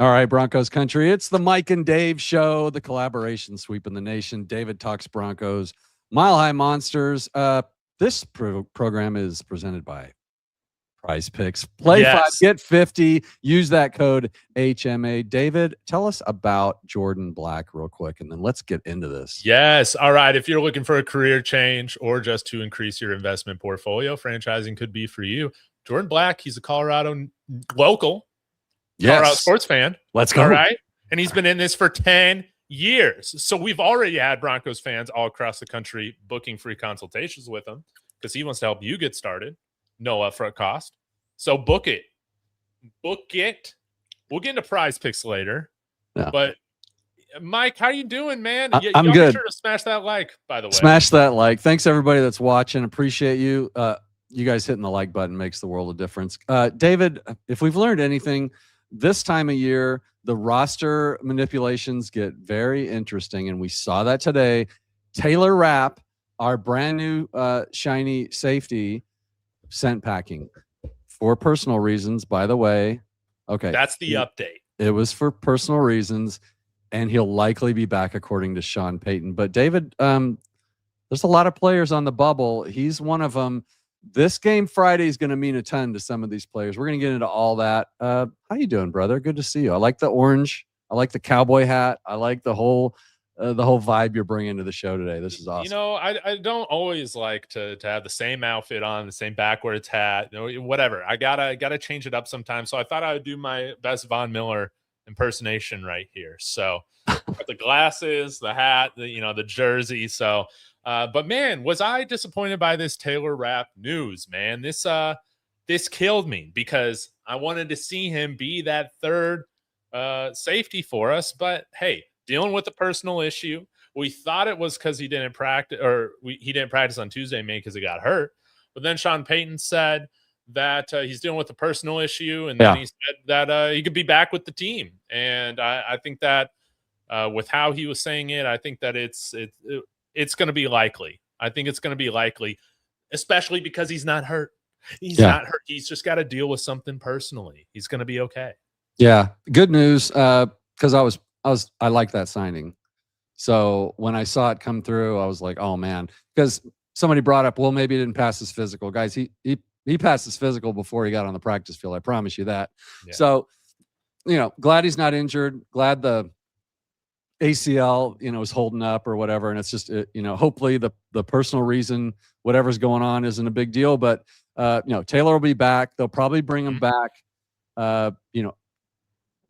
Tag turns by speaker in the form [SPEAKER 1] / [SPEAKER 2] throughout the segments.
[SPEAKER 1] All right, Broncos country. It's the Mike and Dave show, the collaboration sweeping the nation. David talks Broncos, Mile High Monsters. This program is presented by PrizePicks. Play 5, get 50. Use that code HMA. David, tell us about Jordan Black real quick, and then let's get into this.
[SPEAKER 2] Yes. All right. If you're looking for a career change or just to increase your investment portfolio, franchising could be for you. Jordan Black, he's a Colorado local. Colorado sports fan.
[SPEAKER 1] Let's go.
[SPEAKER 2] All right. And he's been in this for 10 years. So we've already had Broncos fans all across the country booking free consultations with him because he wants to help you get started. No upfront cost. So book it. Book it. We'll get into PrizePicks later.
[SPEAKER 1] Yeah.
[SPEAKER 2] But Mike, how you doing, man?
[SPEAKER 1] I'm good.
[SPEAKER 2] Be sure to smash that like, by the way.
[SPEAKER 1] Smash that like. Thanks everybody that's watching. Appreciate you. You guys hitting the like button makes the world of difference. David, if we've learned anything, this time of year, the roster manipulations get very interesting, and we saw that today. Taylor Rapp, our brand new shiny safety, sent packing for personal reasons, by the way. Okay.
[SPEAKER 2] That's the update.
[SPEAKER 1] It was for personal reasons, and he'll likely be back according to Sean Payton. But David, there's a lot of players on the bubble. He's one of them. This game Friday is going to mean a ton to some of these players. We're going to get into all that. How you doing, brother? Good to see you. I like the orange. I like the cowboy hat. I like the whole vibe you're bringing to the show today. This is awesome.
[SPEAKER 2] You know, I don't always like to have the same outfit on, the same backwards hat, whatever. I gotta change it up sometimes. So I thought I would do my best Von Miller impersonation right here. So the glasses, the hat, the jersey. So. But man, was I disappointed by this Taylor Rapp news, man? This killed me because I wanted to see him be that third safety for us. But hey, dealing with a personal issue. We thought it was because he didn't practice, he didn't practice on Tuesday, maybe because he got hurt. But then Sean Payton said that he's dealing with a personal issue, and then he said that he could be back with the team. And I think that with how he was saying it, I think that it's going to be likely. I think it's going to be likely, especially because he's not hurt. He's not hurt. He's just got to deal with something personally. He's going to be okay.
[SPEAKER 1] Yeah. Good news. Cause I like that signing. So when I saw it come through, I was like, oh man, because somebody brought up, well, maybe he didn't pass his physical. Guys, he passed his physical before he got on the practice field. I promise you that. Yeah. So, glad he's not injured. Glad the ACL, is holding up or whatever. And it's just, hopefully the personal reason, whatever's going on isn't a big deal, but, Taylor will be back. They'll probably bring him back,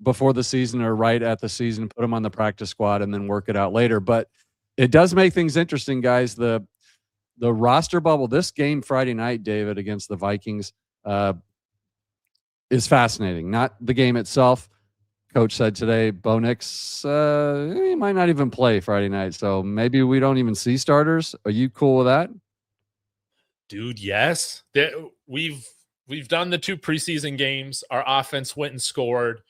[SPEAKER 1] before the season or right at the season, put him on the practice squad and then work it out later. But it does make things interesting, guys. The roster bubble, this game Friday night, David, against the Vikings, is fascinating. Not the game itself. Coach said today, Bo Nix, he might not even play Friday night, so maybe we don't even see starters. Are you cool with that?
[SPEAKER 2] Dude, yes. We've done the 2 preseason games. Our offense went and scored.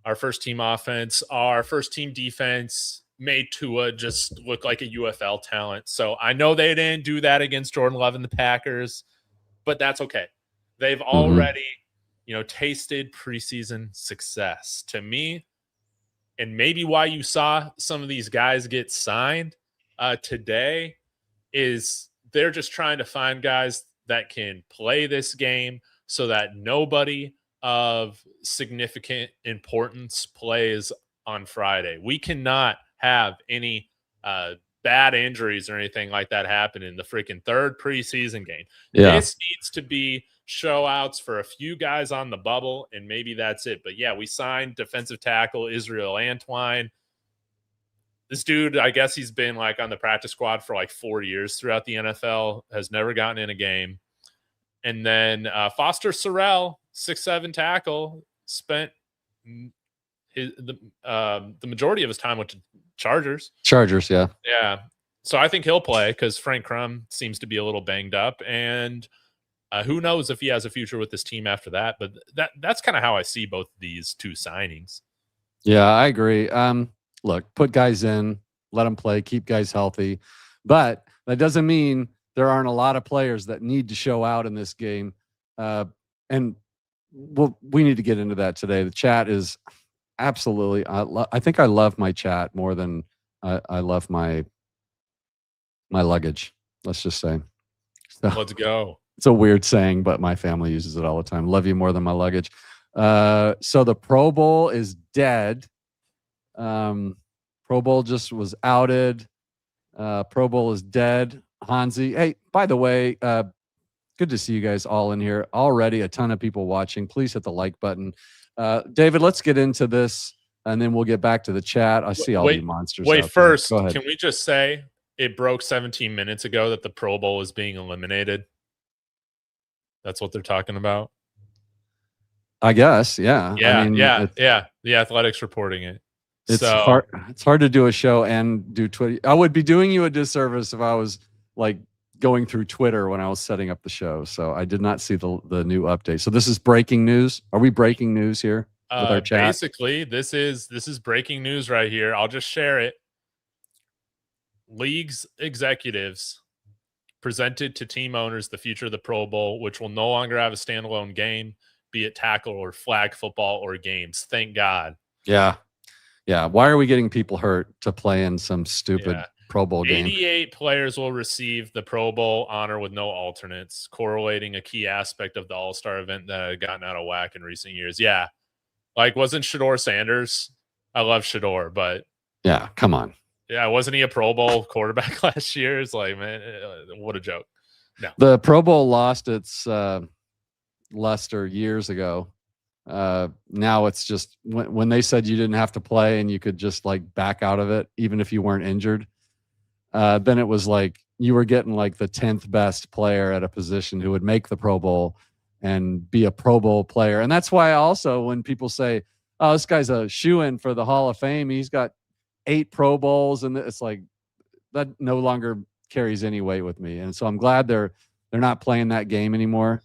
[SPEAKER 2] Our first team offense, our first team defense made Tua just look like a UFL talent. So I know they didn't do that against Jordan Love and the Packers, but that's okay. They've already tasted preseason success. To me, and maybe why you saw some of these guys get signed today, is they're just trying to find guys that can play this game so that nobody of significant importance plays on Friday. We cannot have any bad injuries or anything like that happen in the freaking third preseason game. Yeah. This needs to be show outs for a few guys on the bubble, and maybe that's it. But yeah, we signed defensive tackle Israel Antwine. This dude, I guess he's been on the practice squad for 4 years throughout the NFL, has never gotten in a game. And then Foster Sorrell, 6'7" tackle, spent the majority of his time with the Chargers.
[SPEAKER 1] Yeah.
[SPEAKER 2] Yeah. So I think he'll play because Frank Crum seems to be a little banged up, and who knows if he has a future with this team after that. But that's kind of how I see both of these 2 signings.
[SPEAKER 1] Yeah, I agree. Look, put guys in, let them play, keep guys healthy. But that doesn't mean there aren't a lot of players that need to show out in this game. And we need to get into that today. The chat is absolutely. I think I love my chat more than I love my luggage. Let's just say. So,
[SPEAKER 2] Let's go.
[SPEAKER 1] it's a weird saying, but my family uses it all the time. Love you more than my luggage. So the Pro Bowl is dead. Pro Bowl just was outed. Pro Bowl is dead. Hansi. Hey, by the way, good to see you guys all in here. Already a ton of people watching. Please hit the like button. David, let's get into this, and then we'll get back to the chat. I see all you monsters.
[SPEAKER 2] Wait,
[SPEAKER 1] out
[SPEAKER 2] first,
[SPEAKER 1] there. Go ahead.
[SPEAKER 2] can we just say it broke 17 minutes ago that the Pro Bowl is being eliminated? That's what they're talking about.
[SPEAKER 1] I guess, yeah.
[SPEAKER 2] Yeah,
[SPEAKER 1] I mean,
[SPEAKER 2] yeah. The Athletics reporting it.
[SPEAKER 1] It's hard. It's hard to do a show and do Twitter. I would be doing you a disservice if I was like going through Twitter when I was setting up the show. So I did not see the new update. So this is breaking news. Are we breaking news here with our chat?
[SPEAKER 2] Basically, this is breaking news right here. I'll just share it. League's executives presented to team owners the future of the Pro Bowl, which will no longer have a standalone game, be it tackle or flag football or games. Thank God.
[SPEAKER 1] Yeah. Yeah. Why are we getting people hurt to play in some stupid Pro Bowl game?
[SPEAKER 2] 88 players will receive the Pro Bowl honor with no alternates, correlating a key aspect of the All-Star event that had gotten out of whack in recent years. Yeah. Like, wasn't Shador Sanders? I love Shador, but
[SPEAKER 1] yeah, come on.
[SPEAKER 2] Yeah, wasn't he a Pro Bowl quarterback last year? It's like, man, what a joke. No.
[SPEAKER 1] The Pro Bowl lost its luster years ago. Now it's just when they said you didn't have to play and you could just like back out of it, even if you weren't injured, then it was like you were getting like the 10th best player at a position who would make the Pro Bowl and be a Pro Bowl player. And that's why also when people say, oh, this guy's a shoo-in for the Hall of Fame, he's got 8 Pro Bowls, and it's like that no longer carries any weight with me. And so I'm glad they're not playing that game anymore.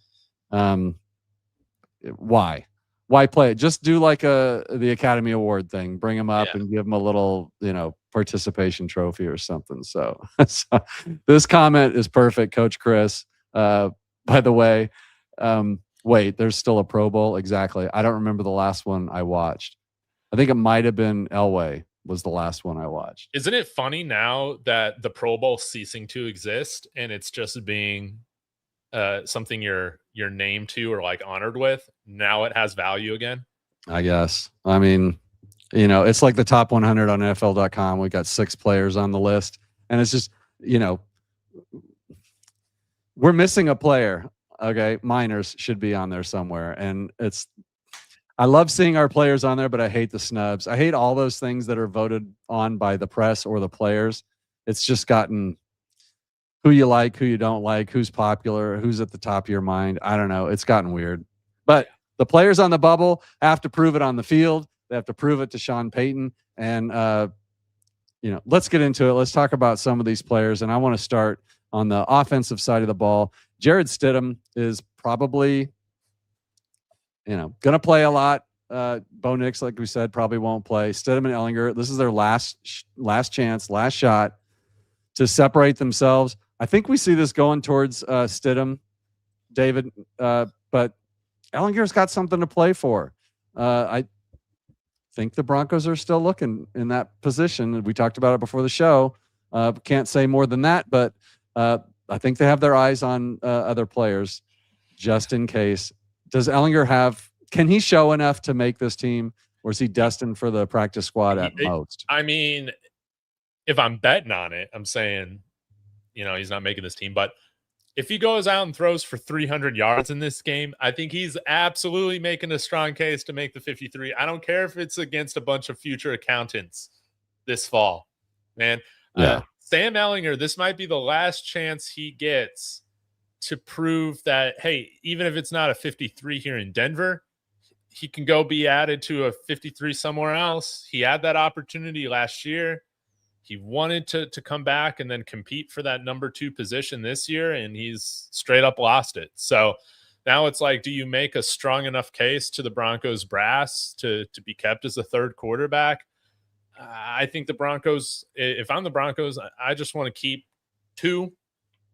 [SPEAKER 1] Why play it? Just do like the Academy Award thing. Bring them up and give them a little, participation trophy or something. So this comment is perfect, Coach Chris. By the way, wait, there's still a Pro Bowl? Exactly. I don't remember the last one I watched. I think it might have been Elway was the last one I watched.
[SPEAKER 2] Isn't it funny now that the Pro Bowl ceasing to exist and it's just being something you're named to or like honored with? Now it has value again,
[SPEAKER 1] I guess. I mean, it's like the top 100 on NFL.com. We got 6 players on the list, and it's just, we're missing a player. Okay, Miners should be on there somewhere, and I love seeing our players on there, but I hate the snubs. I hate all those things that are voted on by the press or the players. It's just gotten who you like, who you don't like, who's popular, who's at the top of your mind. I don't know. It's gotten weird. But the players on the bubble have to prove it on the field. They have to prove it to Sean Payton. And, let's get into it. Let's talk about some of these players. And I want to start on the offensive side of the ball. Jared Stidham is probably going to play a lot. Bo Nix, like we said, probably won't play. Stidham and Ellinger, this is their last chance, last shot to separate themselves. I think we see this going towards Stidham, David, but Ellinger's got something to play for. I think the Broncos are still looking in that position. We talked about it before the show. Can't say more than that, but I think they have their eyes on other players just in case. Does Ellinger can he show enough to make this team, or is he destined for the practice squad at most?
[SPEAKER 2] I mean, if I'm betting on it, I'm saying, he's not making this team. But if he goes out and throws for 300 yards in this game, I think he's absolutely making a strong case to make the 53. I don't care if it's against a bunch of future accountants this fall, man.
[SPEAKER 1] Yeah.
[SPEAKER 2] Sam Ellinger, this might be the last chance he gets to prove that, hey, even if it's not a 53 here in Denver, he can go be added to a 53 somewhere else. He had that opportunity last year. He wanted to come back and then compete for that number 2 position this year, and he's straight up lost it. So now it's like, do you make a strong enough case to the Broncos brass to be kept as a third quarterback? I think the Broncos, if I'm the Broncos, I just want to keep 2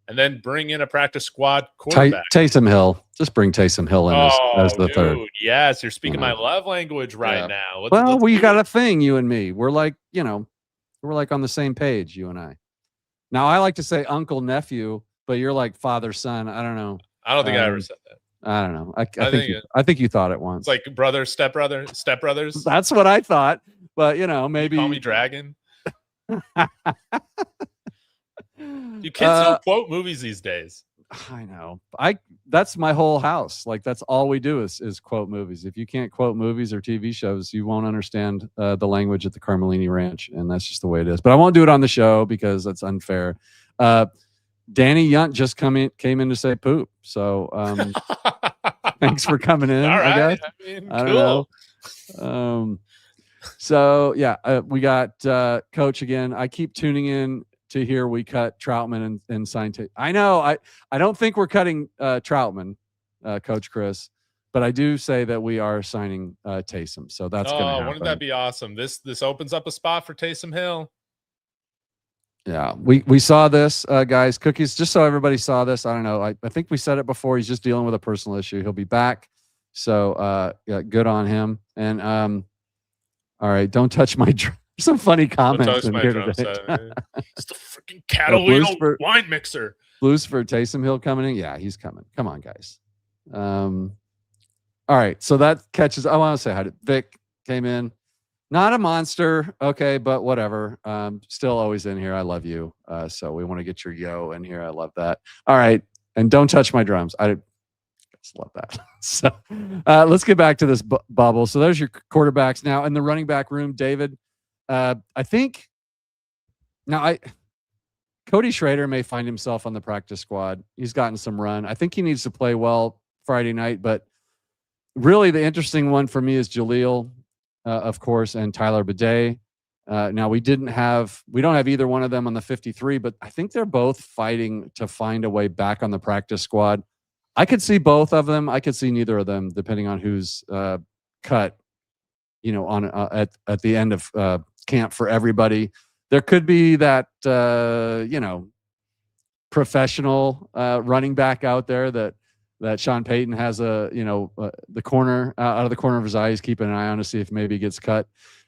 [SPEAKER 2] and then bring in a practice squad quarterback.
[SPEAKER 1] Taysom Hill. Just bring Taysom Hill in as the third.
[SPEAKER 2] Yes, you're speaking my love language right now.
[SPEAKER 1] We got a thing, you and me. We're like, we're like on the same page, you and I. Now, I like to say uncle, nephew, but you're like father, son. I don't know.
[SPEAKER 2] I don't think I ever said that.
[SPEAKER 1] I don't know. I think you thought it once.
[SPEAKER 2] It's like brother, stepbrothers.
[SPEAKER 1] That's what I thought. But maybe
[SPEAKER 2] you call me Dragon. You kids don't quote movies these days.
[SPEAKER 1] I know. That's my whole house. Like that's all we do is quote movies. If you can't quote movies or TV shows, you won't understand the language at the Carmellini Ranch, and that's just the way it is. But I won't do it on the show because that's unfair. Danny Yunt just came in to say poop. So thanks for coming in.
[SPEAKER 2] All right.
[SPEAKER 1] I guess. I don't know. So yeah, we got Coach again. I keep tuning in to hear we cut Troutman and sign. I know. I don't think we're cutting Troutman, Coach Chris, but I do say that we are signing Taysom. So that's going to happen.
[SPEAKER 2] Wouldn't that be awesome? This opens up a spot for Taysom Hill.
[SPEAKER 1] Yeah, we saw this, guys. Cookies, just so everybody saw this. I don't know. I think we said it before. He's just dealing with a personal issue. He'll be back. So yeah, good on him. And all right, don't touch my some funny comments in here today.
[SPEAKER 2] It's the freaking Catalina wine mixer.
[SPEAKER 1] Blues for Taysom Hill coming in. Yeah, he's coming. Come on, guys. All right, so that catches. I want to say hi to Vic. Came in. Not a monster, okay, but whatever. Still always in here. I love you. So we want to get your yo in here. I love that. All right, and don't touch my drums. I just love that. So let's get back to this bubble. So there's your quarterbacks now in the running back room. David, I think now Cody Schrader may find himself on the practice squad. He's gotten some run. I think he needs to play well Friday night, but really the interesting one for me is Jaleel. Of course, and Tyler Bidet. Now we don't have either one of them on the 53, but I think they're both fighting to find a way back on the practice squad. I could see both of them. I could see neither of them, depending on who's cut. On at the end of camp for everybody. There could be that professional running back out there that Sean Payton has the corner out of the corner of his eye. He's keeping an eye on to see if maybe he gets cut.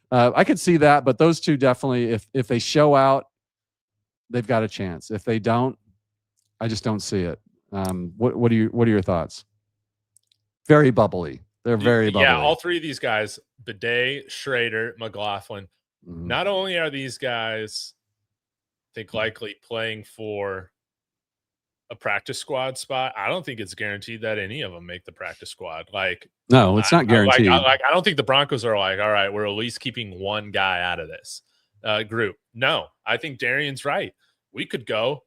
[SPEAKER 1] I could see that, but those two definitely, if they show out, they've got a chance. If they don't, I just don't see it. What are your thoughts? Very bubbly. They're very bubbly.
[SPEAKER 2] Yeah, all three of these guys, Bidet, Schrader, McLaughlin. Mm-hmm. Not only are these guys, I think, likely playing for a practice squad spot, I don't think it's guaranteed that any of them make the practice squad.
[SPEAKER 1] No, it's not guaranteed.
[SPEAKER 2] I don't think the Broncos are like, all right, we're at least keeping one guy out of this group. No, I think Darian's right. We could go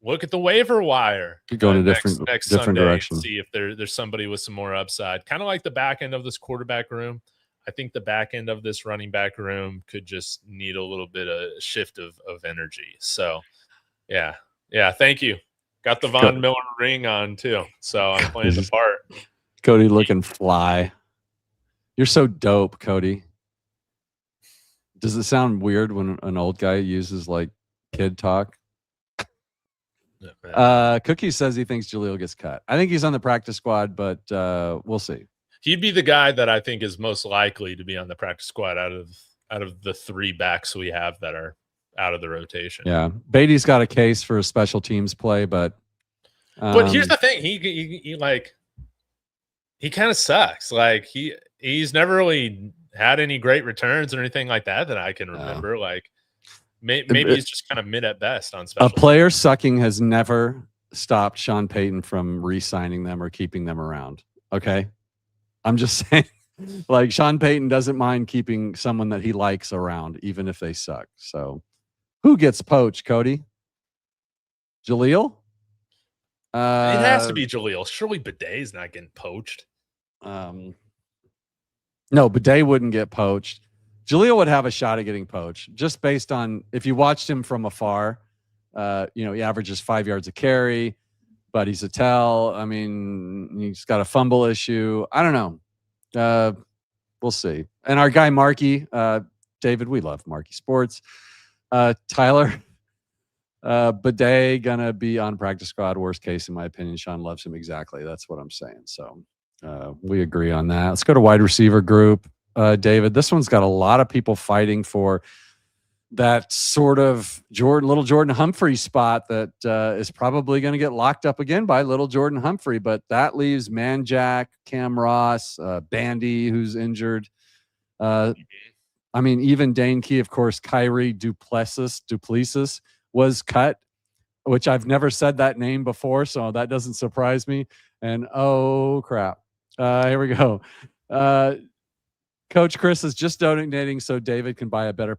[SPEAKER 2] look at the waiver wire.
[SPEAKER 1] Could go in a
[SPEAKER 2] next
[SPEAKER 1] different
[SPEAKER 2] Sunday
[SPEAKER 1] direction.
[SPEAKER 2] And see if there's somebody with some more upside. Kind of like the back end of this quarterback room. I think the back end of this running back room could just need a little bit of shift of energy. So, yeah. Thank you. Got the Von Miller ring on too, so I'm playing the part.
[SPEAKER 1] Cody looking fly. You're so dope, Cody. Does it sound weird when an old guy uses like kid talk? Cookie says he thinks Jaleel gets cut. I think he's on the practice squad, but we'll see.
[SPEAKER 2] He'd be the guy that I think is most likely to be on the practice squad out of the three backs we have that are out of the rotation.
[SPEAKER 1] Yeah, Beatty's got a case for a special teams play, but
[SPEAKER 2] here's the thing: he kind of sucks. Like he's never really had any great returns or anything like that I can remember. Maybe he's just kind of mid at best on special.
[SPEAKER 1] A player sucking has never stopped Sean Payton from re-signing them or keeping them around. Okay, I'm just saying. Like Sean Payton doesn't mind keeping someone that he likes around, even if they suck. So. Who gets poached, Cody? Jaleel?
[SPEAKER 2] It has to be Jaleel. Surely Bidet's not getting poached.
[SPEAKER 1] No, Bidet wouldn't get poached. Jaleel would have a shot at getting poached, just based on if you watched him from afar. He averages 5 yards a carry, but he's a tell. I mean, he's got a fumble issue. I don't know. We'll see. And our guy Marky, David, we love Marky Sports. Tyler Bidet gonna be on practice squad. Worst case, in my opinion. Sean loves him exactly. That's what I'm saying. So we agree on that. Let's go to wide receiver group. David, this one's got a lot of people fighting for that sort of little Jordan Humphrey spot that is probably going to get locked up again by little Jordan Humphrey. But that leaves Manjack, Cam Ross, Bandy, who's injured. I mean, even Dane Key, of course, Kyrie Duplessis was cut, which I've never said that name before, so that doesn't surprise me. And oh crap, here we go. Coach Chris is just donating so David can buy a better.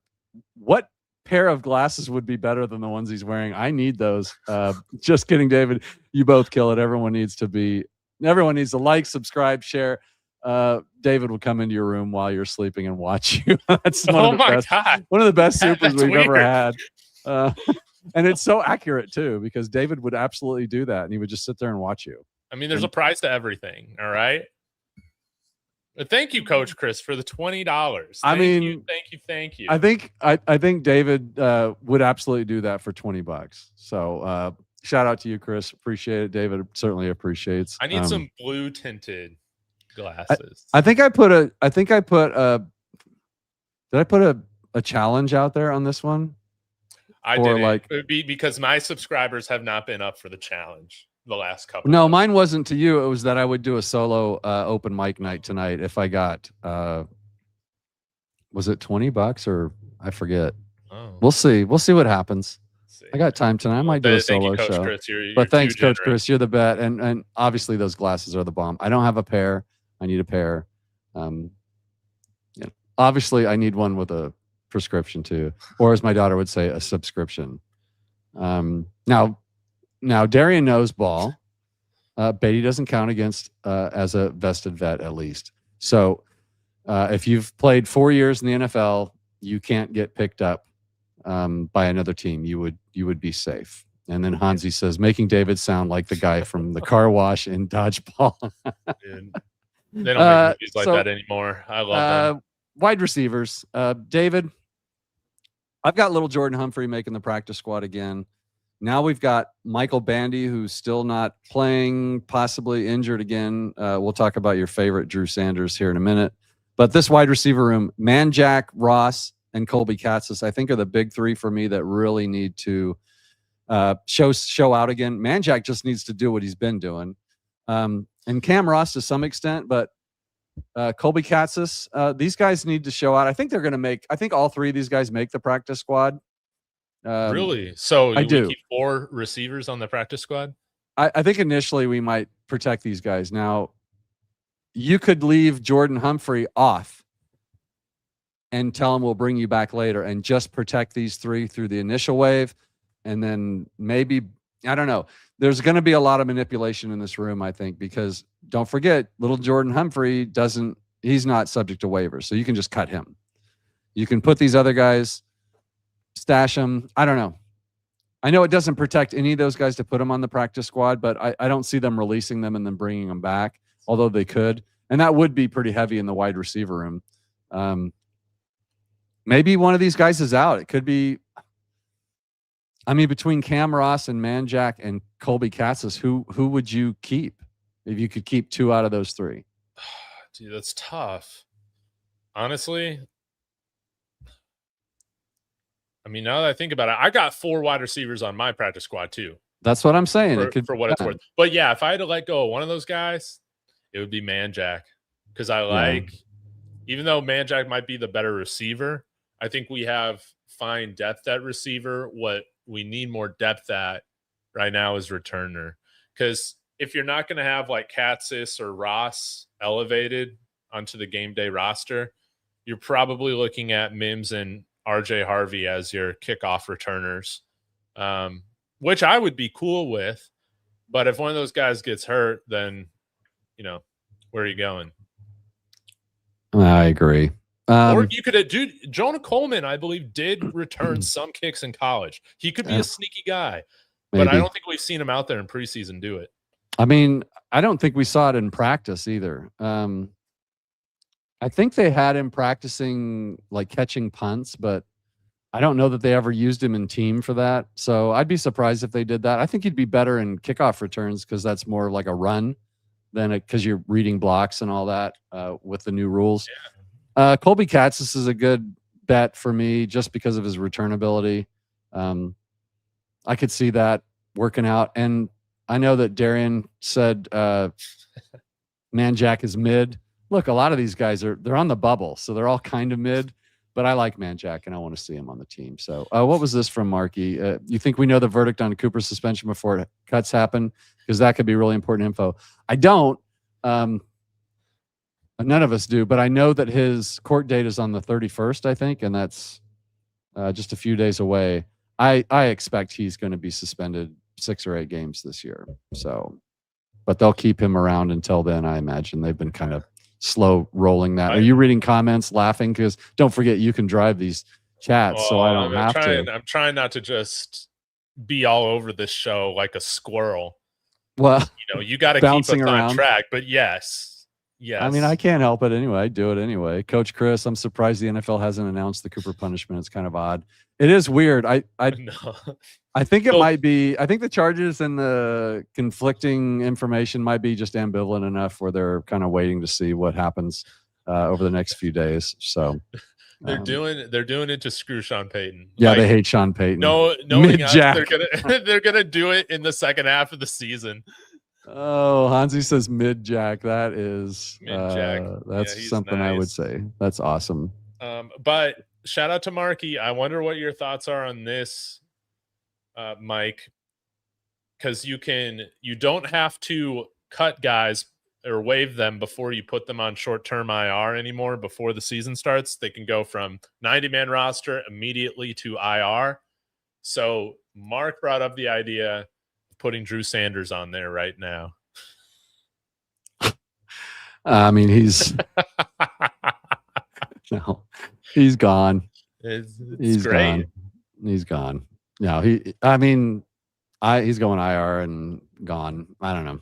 [SPEAKER 1] What pair of glasses would be better than the ones he's wearing? I need those. Just kidding, David. You both kill it. Everyone needs to like, subscribe, share. David will come into your room while you're sleeping and watch you. That's one of the best supers we've ever had. And it's so accurate too, because David would absolutely do that, and he would just sit there and watch you.
[SPEAKER 2] I mean, there's a price to everything. All right. But thank you, Coach Chris, for the $20. Thank you.
[SPEAKER 1] I think David would absolutely do that for $20. So shout out to you, Chris. Appreciate it. David certainly appreciates.
[SPEAKER 2] I need some blue tinted glasses.
[SPEAKER 1] I think I put a challenge out there on this one.
[SPEAKER 2] I didn't. It would be because my subscribers have not been up for the challenge the last couple.
[SPEAKER 1] No, mine wasn't to you. It was that I would do a solo open mic night tonight if I got was it $20 or I forget.
[SPEAKER 2] Oh.
[SPEAKER 1] We'll see what happens. I got time tonight. I might do a solo show.
[SPEAKER 2] Chris. You're
[SPEAKER 1] but thanks, Coach Chris. You're the bet. And obviously those glasses are the bomb. I don't have a pair. I need a pair. Obviously I need one with a prescription too, or as my daughter would say, a subscription. Now Darian knows ball. Beatty doesn't count against as a vested vet, at least. So if you've played 4 years in the NFL, you can't get picked up by another team. You would be safe. And then Hansi says, making David sound like the guy from the car wash in Dodgeball.
[SPEAKER 2] They don't make movies like that anymore. I love them.
[SPEAKER 1] Wide receivers. David, I've got little Jordan Humphrey making the practice squad again. Now we've got Michael Bandy, who's still not playing, possibly injured again. We'll talk about your favorite Drew Sanders here in a minute. But this wide receiver room, Manjack, Ross, and Colby Katzis, I think are the big three for me that really need to show out again. Manjack just needs to do what he's been doing. And Cam Ross to some extent, but Colby Katzis, these guys need to show out. I think all three of these guys make the practice squad.
[SPEAKER 2] Really? So
[SPEAKER 1] I do.
[SPEAKER 2] We keep 4 receivers on the practice squad?
[SPEAKER 1] I think initially we might protect these guys. Now, you could leave Jordan Humphrey off and tell him we'll bring you back later and just protect these 3 through the initial wave. And then maybe, I don't know. There's going to be a lot of manipulation in this room, I think, because don't forget, little Jordan Humphrey he's not subject to waivers. So you can just cut him. You can put these other guys, stash them. I don't know. I know it doesn't protect any of those guys to put them on the practice squad, but I don't see them releasing them and then bringing them back, although they could. And that would be pretty heavy in the wide receiver room. Maybe one of these guys is out. It could be, I mean, between Cam Ross and Manjack and Colby Katzis, who would you keep if you could keep 2 out of those 3?
[SPEAKER 2] Dude, that's tough. Honestly, I mean, now that I think about it, I got 4 wide receivers on my practice squad too.
[SPEAKER 1] That's what I'm saying.
[SPEAKER 2] For what it's worth. But yeah, if I had to let go of one of those guys, it would be Manjack. Because even though Manjack might be the better receiver, I think we have fine depth at receiver. What we need more depth at right now is returner. Because if you're not going to have like Katzis or Ross elevated onto the game day roster, you're probably looking at Mims and RJ Harvey as your kickoff returners, which I would be cool with. But if one of those guys gets hurt, then, where are you going?
[SPEAKER 1] I agree.
[SPEAKER 2] Or you could dude, Jonah Coleman, I believe, did return some kicks in college. He could be a sneaky guy, but I don't think we've seen him out there in preseason do it.
[SPEAKER 1] I mean, I don't think we saw it in practice either. I think they had him practicing like catching punts, but I don't know that they ever used him in team for that. So I'd be surprised if they did that. I think he'd be better in kickoff returns because that's more like a run than because you're reading blocks and all that with the new rules. Colby Katzis is a good bet for me just because of his return ability. I could see that working out. And I know that Darian said Manjack is mid. Look, a lot of these guys they're on the bubble, so they're all kind of mid. But I like Manjack, and I want to see him on the team. So what was this from Marky? You think we know the verdict on Cooper's suspension before cuts happen? Because that could be really important info. I don't. None of us do, but I know that his court date is on the 31st, I think, and that's just a few days away. I expect he's going to be suspended 6 or 8 games this year. So, but they'll keep him around until then, I imagine. They've been kind of slow rolling that. Are you reading comments, laughing? Because don't forget, you can drive these chats, so I don't have to.
[SPEAKER 2] I'm trying not to just be all over this show like a squirrel.
[SPEAKER 1] Well,
[SPEAKER 2] you got to keep us on track. But yes.
[SPEAKER 1] I mean, I can't help it anyway. I do it anyway. Coach Chris, I'm surprised the NFL hasn't announced the Cooper punishment. It's kind of odd. It is weird. I think it might be. I think the charges and the conflicting information might be just ambivalent enough where they're kind of waiting to see what happens over the next few days. So
[SPEAKER 2] they're doing it to screw Sean Payton.
[SPEAKER 1] Yeah, they hate Sean Payton.
[SPEAKER 2] Knowing us, they're gonna do it in the second half of the season.
[SPEAKER 1] Oh, Hansi says mid jack. That is
[SPEAKER 2] mid-jack.
[SPEAKER 1] That's something nice. I would say. That's awesome.
[SPEAKER 2] But shout out to Marky. I wonder what your thoughts are on this, Mike, because you don't have to cut guys or waive them before you put them on short-term IR anymore. Before the season starts, they can go from 90-man roster immediately to IR. So Mark brought up the idea of putting Drew Sanders on there right now.
[SPEAKER 1] I mean, he's no, he's gone.
[SPEAKER 2] He's great.
[SPEAKER 1] Gone. He's gone. No, he's going IR and gone. I don't know.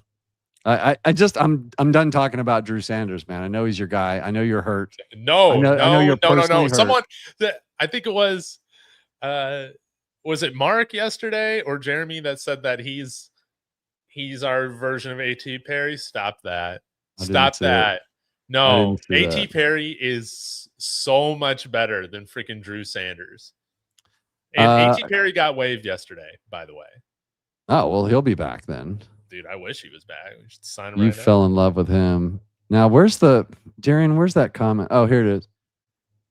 [SPEAKER 1] I'm done talking about Drew Sanders, man. I know he's your guy. I know you're hurt.
[SPEAKER 2] No.
[SPEAKER 1] Hurt.
[SPEAKER 2] Someone that I think it was it Mark yesterday or Jeremy that said that he's our version of A.T. Perry? Stop that. Stop that. No, A.T. Perry is so much better than freaking Drew Sanders. And A.T. Perry got waived yesterday, by the way.
[SPEAKER 1] Oh, well, he'll be back then.
[SPEAKER 2] Dude, I wish he was back. We should sign him.
[SPEAKER 1] You fell in love with him. Now, Darian, where's that comment? Oh, here it is.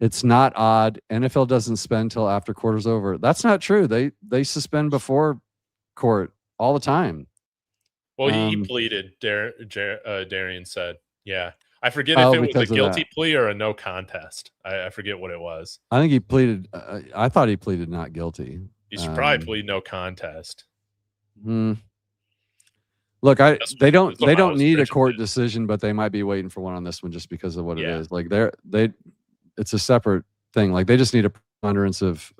[SPEAKER 1] It's not odd. NFL doesn't suspend till after quarter's over. That's not true. They suspend before court all the time.
[SPEAKER 2] Well, he pleaded, Darian said. Yeah. I forget if it was a guilty plea or a no contest. I forget what it was.
[SPEAKER 1] I think he pleaded. I thought he pleaded not guilty.
[SPEAKER 2] He should probably plead no contest.
[SPEAKER 1] Look, they don't need a court decision, but they might be waiting for one on this one just because of what it is. Like it's a separate thing. Like they just need a preponderance of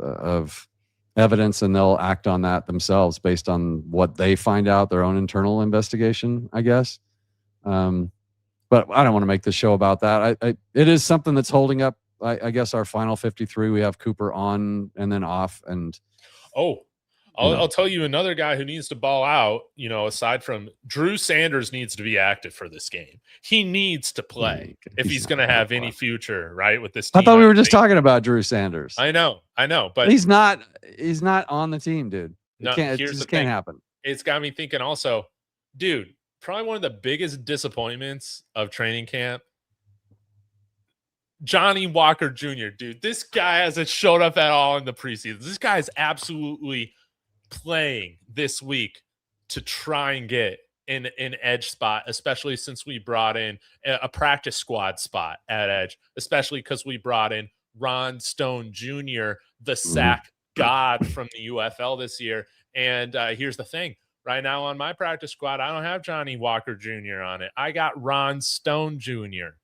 [SPEAKER 1] evidence, and they'll act on that themselves based on what they find out, their own internal investigation, I guess. But I don't want to make the show about that. It is something that's holding up, I guess, our final 53. We have Cooper on and then off. And
[SPEAKER 2] I'll tell you another guy who needs to ball out, aside from Drew Sanders needs to be active for this game. He needs to play if he's going to have any future, right, with this team.
[SPEAKER 1] I thought we were just talking about Drew Sanders.
[SPEAKER 2] I know, but
[SPEAKER 1] he's not on the team, dude. It just can't happen.
[SPEAKER 2] It's got me thinking also, dude, probably one of the biggest disappointments of training camp, Johnny Walker Jr., dude. This guy hasn't showed up at all in the preseason. This guy is absolutely playing this week to try and get an edge spot, especially since we brought in a practice squad spot at edge, especially because we brought in Ron Stone Jr., the sack god from the UFL this year. And here's the thing. Right now on my practice squad, I don't have Johnny Walker Jr. on it. I got Ron Stone Jr.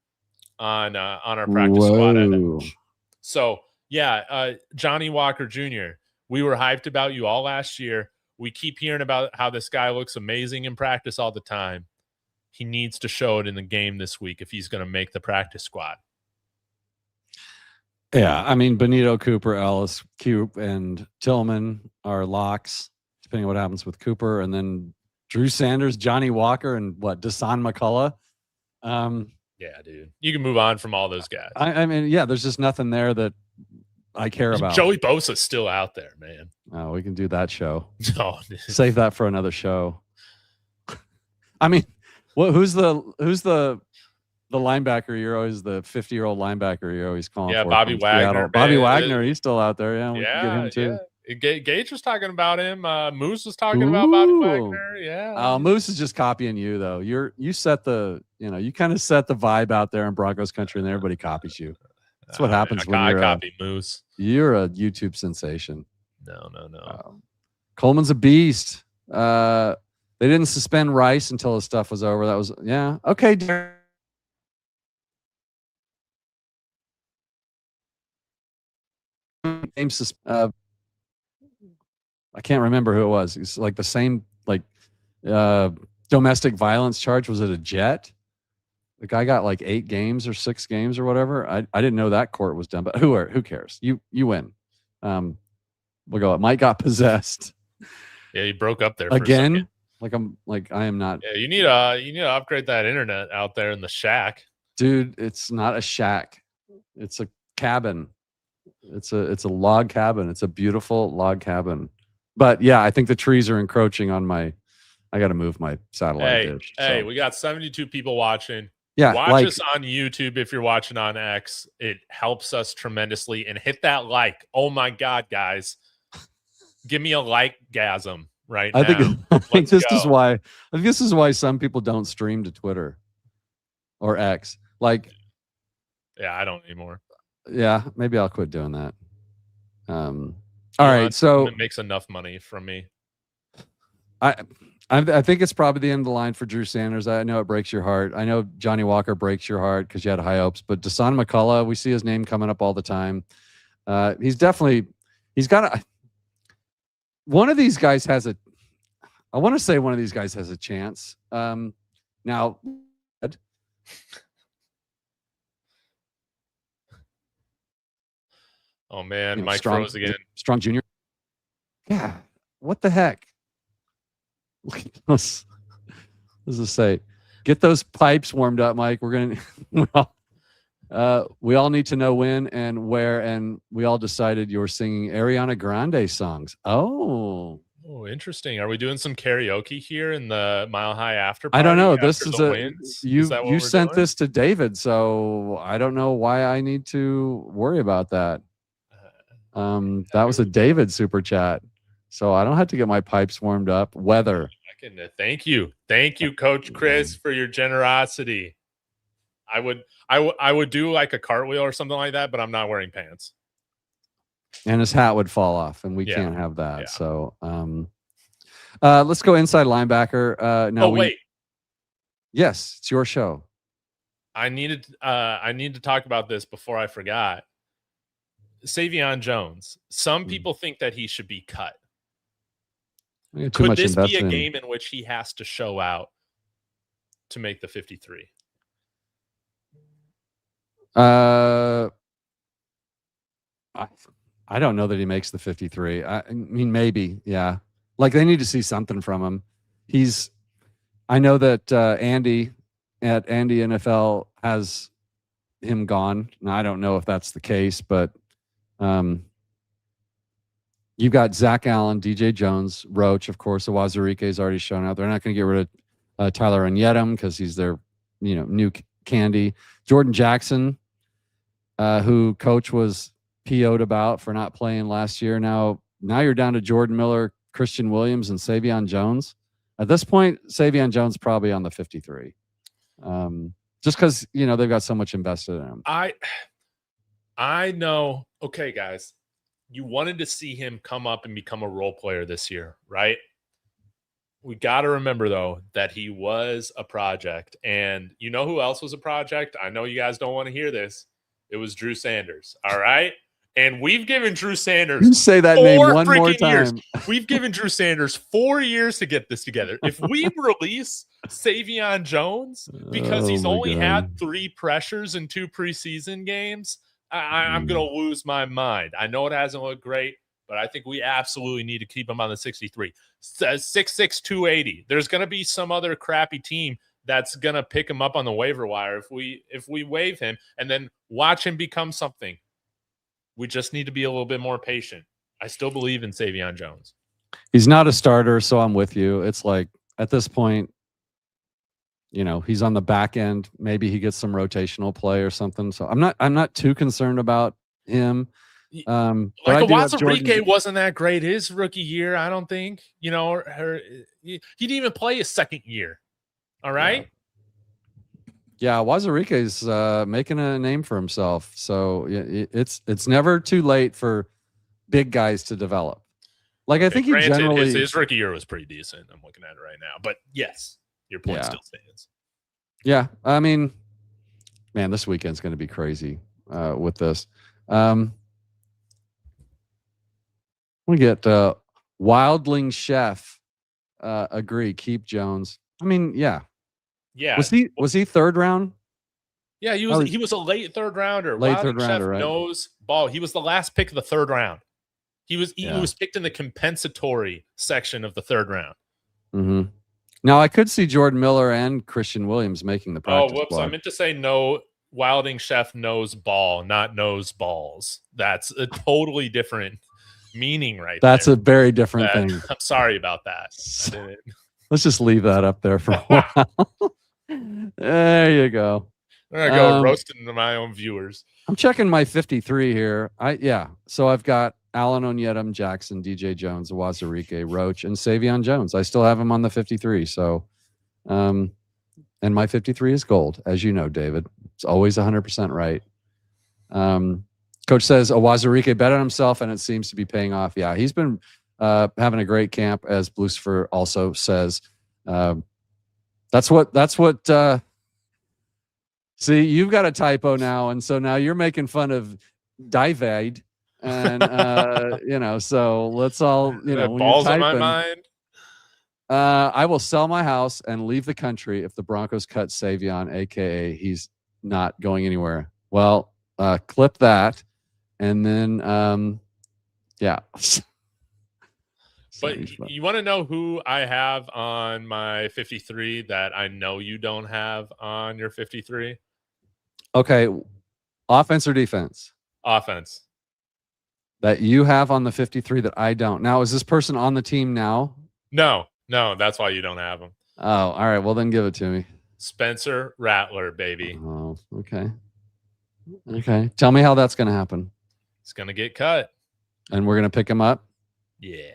[SPEAKER 2] on our practice squad at edge. So, Johnny Walker Jr., we were hyped about you all last year. We keep hearing about how this guy looks amazing in practice all the time. He needs to show it in the game this week if he's going to make the practice squad.
[SPEAKER 1] Yeah, I mean Benito, Cooper, Ellis, Coop, and Tillman are locks, depending on what happens with Cooper, and then Drew Sanders, Johnny Walker, and Dasan McCullough.
[SPEAKER 2] Yeah, dude, you can move on from all those guys.
[SPEAKER 1] I mean, yeah, there's just nothing there that I care about.
[SPEAKER 2] Joey Bosa's still out there, man.
[SPEAKER 1] Oh, we can do that show.
[SPEAKER 2] No,
[SPEAKER 1] save that for another show. I mean, who's the linebacker? You're always the 50-year-old linebacker. You're always calling.
[SPEAKER 2] Yeah,
[SPEAKER 1] for
[SPEAKER 2] Bobby Wagner.
[SPEAKER 1] Seattle. Bobby Wagner, he's still out there. Yeah, we can get him too.
[SPEAKER 2] Yeah. Gage was talking about him. Moose was talking about Bobby Wagner. Yeah.
[SPEAKER 1] Moose is just copying you though. You set the you kind of set the vibe out there in Broncos country, and everybody copies you. That's what happens when you're
[SPEAKER 2] copy Moose.
[SPEAKER 1] You're a YouTube sensation.
[SPEAKER 2] No.
[SPEAKER 1] Coleman's a beast. They didn't suspend Rice until his stuff was over. That was okay. I can't remember who it was. It's like the same domestic violence charge. Was it a Jet? The guy got like 8 games or 6 games or whatever. I didn't know that court was done, but who cares? You win. We'll go. Mike got possessed.
[SPEAKER 2] Yeah, he broke up there
[SPEAKER 1] again. I am not.
[SPEAKER 2] Yeah, you need to upgrade that internet out there in the shack,
[SPEAKER 1] dude. It's not a shack. It's a cabin. It's a log cabin. It's a beautiful log cabin. But yeah, I think the trees are encroaching on my. I got to move my satellite dish.
[SPEAKER 2] Hey, we got 72 people watching.
[SPEAKER 1] Yeah,
[SPEAKER 2] watch us on YouTube if you're watching on X. It helps us tremendously. And hit that like. Oh my God, guys. Give me a like-gasm right now.
[SPEAKER 1] I think this is why some people don't stream to Twitter or X.
[SPEAKER 2] Yeah, I don't anymore.
[SPEAKER 1] Yeah, maybe I'll quit doing that. All right, so
[SPEAKER 2] it makes enough money from me.
[SPEAKER 1] I think it's probably the end of the line for Drew Sanders. I know it breaks your heart. I know Johnny Walker breaks your heart because you had high hopes. But Dasan McCullough, we see his name coming up all the time. He's got one of these guys has a. I want to say one of these guys has a chance. Now.
[SPEAKER 2] Oh man, Mike froze again.
[SPEAKER 1] Strong Jr. Yeah, what the heck? Let's just say, get those pipes warmed up, Mike. We're gonna. We all need to know when and where, and we all decided you were singing Ariana Grande songs. Oh,
[SPEAKER 2] interesting. Are we doing some karaoke here in the Mile High After Party?
[SPEAKER 1] I don't know. This is
[SPEAKER 2] you
[SPEAKER 1] sent this to David, so I don't know why I need to worry about that. That was a David super chat, so I don't have to get my pipes warmed up. Weather.
[SPEAKER 2] Thank you, Coach Chris, for your generosity. I would do like a cartwheel or something like that, but I'm not wearing pants.
[SPEAKER 1] And his hat would fall off, and we can't have that. Yeah. So, let's go inside linebacker.
[SPEAKER 2] Wait.
[SPEAKER 1] Yes, it's your show.
[SPEAKER 2] I need to talk about this before I forgot. Savion Jones. Some people think that he should be cut. Could this be a game in which he has to show out to make the 53?
[SPEAKER 1] I don't know that he makes the 53. I mean, maybe, yeah. Like they need to see something from him. I know that Andy at Andy NFL has him gone. Now, I don't know if that's the case, but you've got Zach Allen, DJ Jones, Roach, of course. Awazurike has already shown out. They're not going to get rid of Tyler Onyedem because he's their new candy. Jordan Jackson, who coach was PO'd about for not playing last year. Now you're down to Jordan Miller, Christian Williams, and Savion Jones. At this point, Savion Jones probably on the 53. Just because they've got so much invested in him.
[SPEAKER 2] I know. Okay, guys, you wanted to see him come up and become a role player this year, right? We got to remember, though, that he was a project. And you know who else was a project? I know you guys don't want to hear this. It was Drew Sanders. All right. And we've given Drew Sanders.
[SPEAKER 1] You say that name one more time.
[SPEAKER 2] Years. We've given Drew Sanders 4 years to get this together. If we release Savion Jones because he's only had 3 pressures in 2 preseason games, I'm going to lose my mind. I know it hasn't looked great, but I think we absolutely need to keep him on the 63. 6'6", 280. There's going to be some other crappy team that's going to pick him up on the waiver wire if we waive him and then watch him become something. We just need to be a little bit more patient. I still believe in Savion Jones.
[SPEAKER 1] He's not a starter, so I'm with you. It's like at this point, he's on the back end. Maybe he gets some rotational play or something. So I'm not too concerned about him.
[SPEAKER 2] Like Awazarike wasn't that great his rookie year, I don't think. He didn't even play his second year. All right.
[SPEAKER 1] Yeah, Awazarike's making a name for himself. So it's never too late for big guys to develop. Like I think
[SPEAKER 2] his rookie year was pretty decent. I'm looking at it right now. But yes, your point still stands.
[SPEAKER 1] Yeah, I mean, man, this weekend's going to be crazy with this. We get Wildling Chef agree. Keep Jones. I mean, yeah. Was he third round?
[SPEAKER 2] Yeah, he was a late third rounder. Right? Knows ball. He was the last pick of the third round. He was picked in the compensatory section of the third round.
[SPEAKER 1] Mm-hmm. Now I could see Jordan Miller and Christian Williams making the practice squad.
[SPEAKER 2] I meant to say no. Wilding Chef knows ball, not knows balls. That's a totally different meaning, right?
[SPEAKER 1] That's a very different thing.
[SPEAKER 2] I'm sorry about that.
[SPEAKER 1] Let's just leave that up there for a while. There you go.
[SPEAKER 2] I'm gonna go roasting to my own viewers.
[SPEAKER 1] I'm checking my 53 here. So I've got Allen Onyedem, Jackson, DJ Jones, Awazarike, Roach, and Savion Jones. I still have him on the 53. So, and my 53 is gold, as you know, David. It's always 100% right. Coach says Awazarike bet on himself, and it seems to be paying off. Yeah, he's been having a great camp, as Lucifer also says. That's what. See, you've got a typo now, and so now you're making fun of Divide, and so let's all when
[SPEAKER 2] balls on my mind.
[SPEAKER 1] I will sell my house and leave the country if the Broncos cut Savion, aka he's not going anywhere. Well, clip that, and then yeah.
[SPEAKER 2] But you want to know who I have on my 53 that I know you don't have on your 53?
[SPEAKER 1] Okay. Offense or defense?
[SPEAKER 2] Offense.
[SPEAKER 1] That you have on the 53 that I don't. Now, is this person on the team now?
[SPEAKER 2] No, that's why you don't have him.
[SPEAKER 1] Oh, all right. Well, then give it to me.
[SPEAKER 2] Spencer Rattler, baby.
[SPEAKER 1] Oh, okay. Okay. Tell me how that's going to happen.
[SPEAKER 2] It's going to get cut.
[SPEAKER 1] And we're going to pick him up?
[SPEAKER 2] Yeah.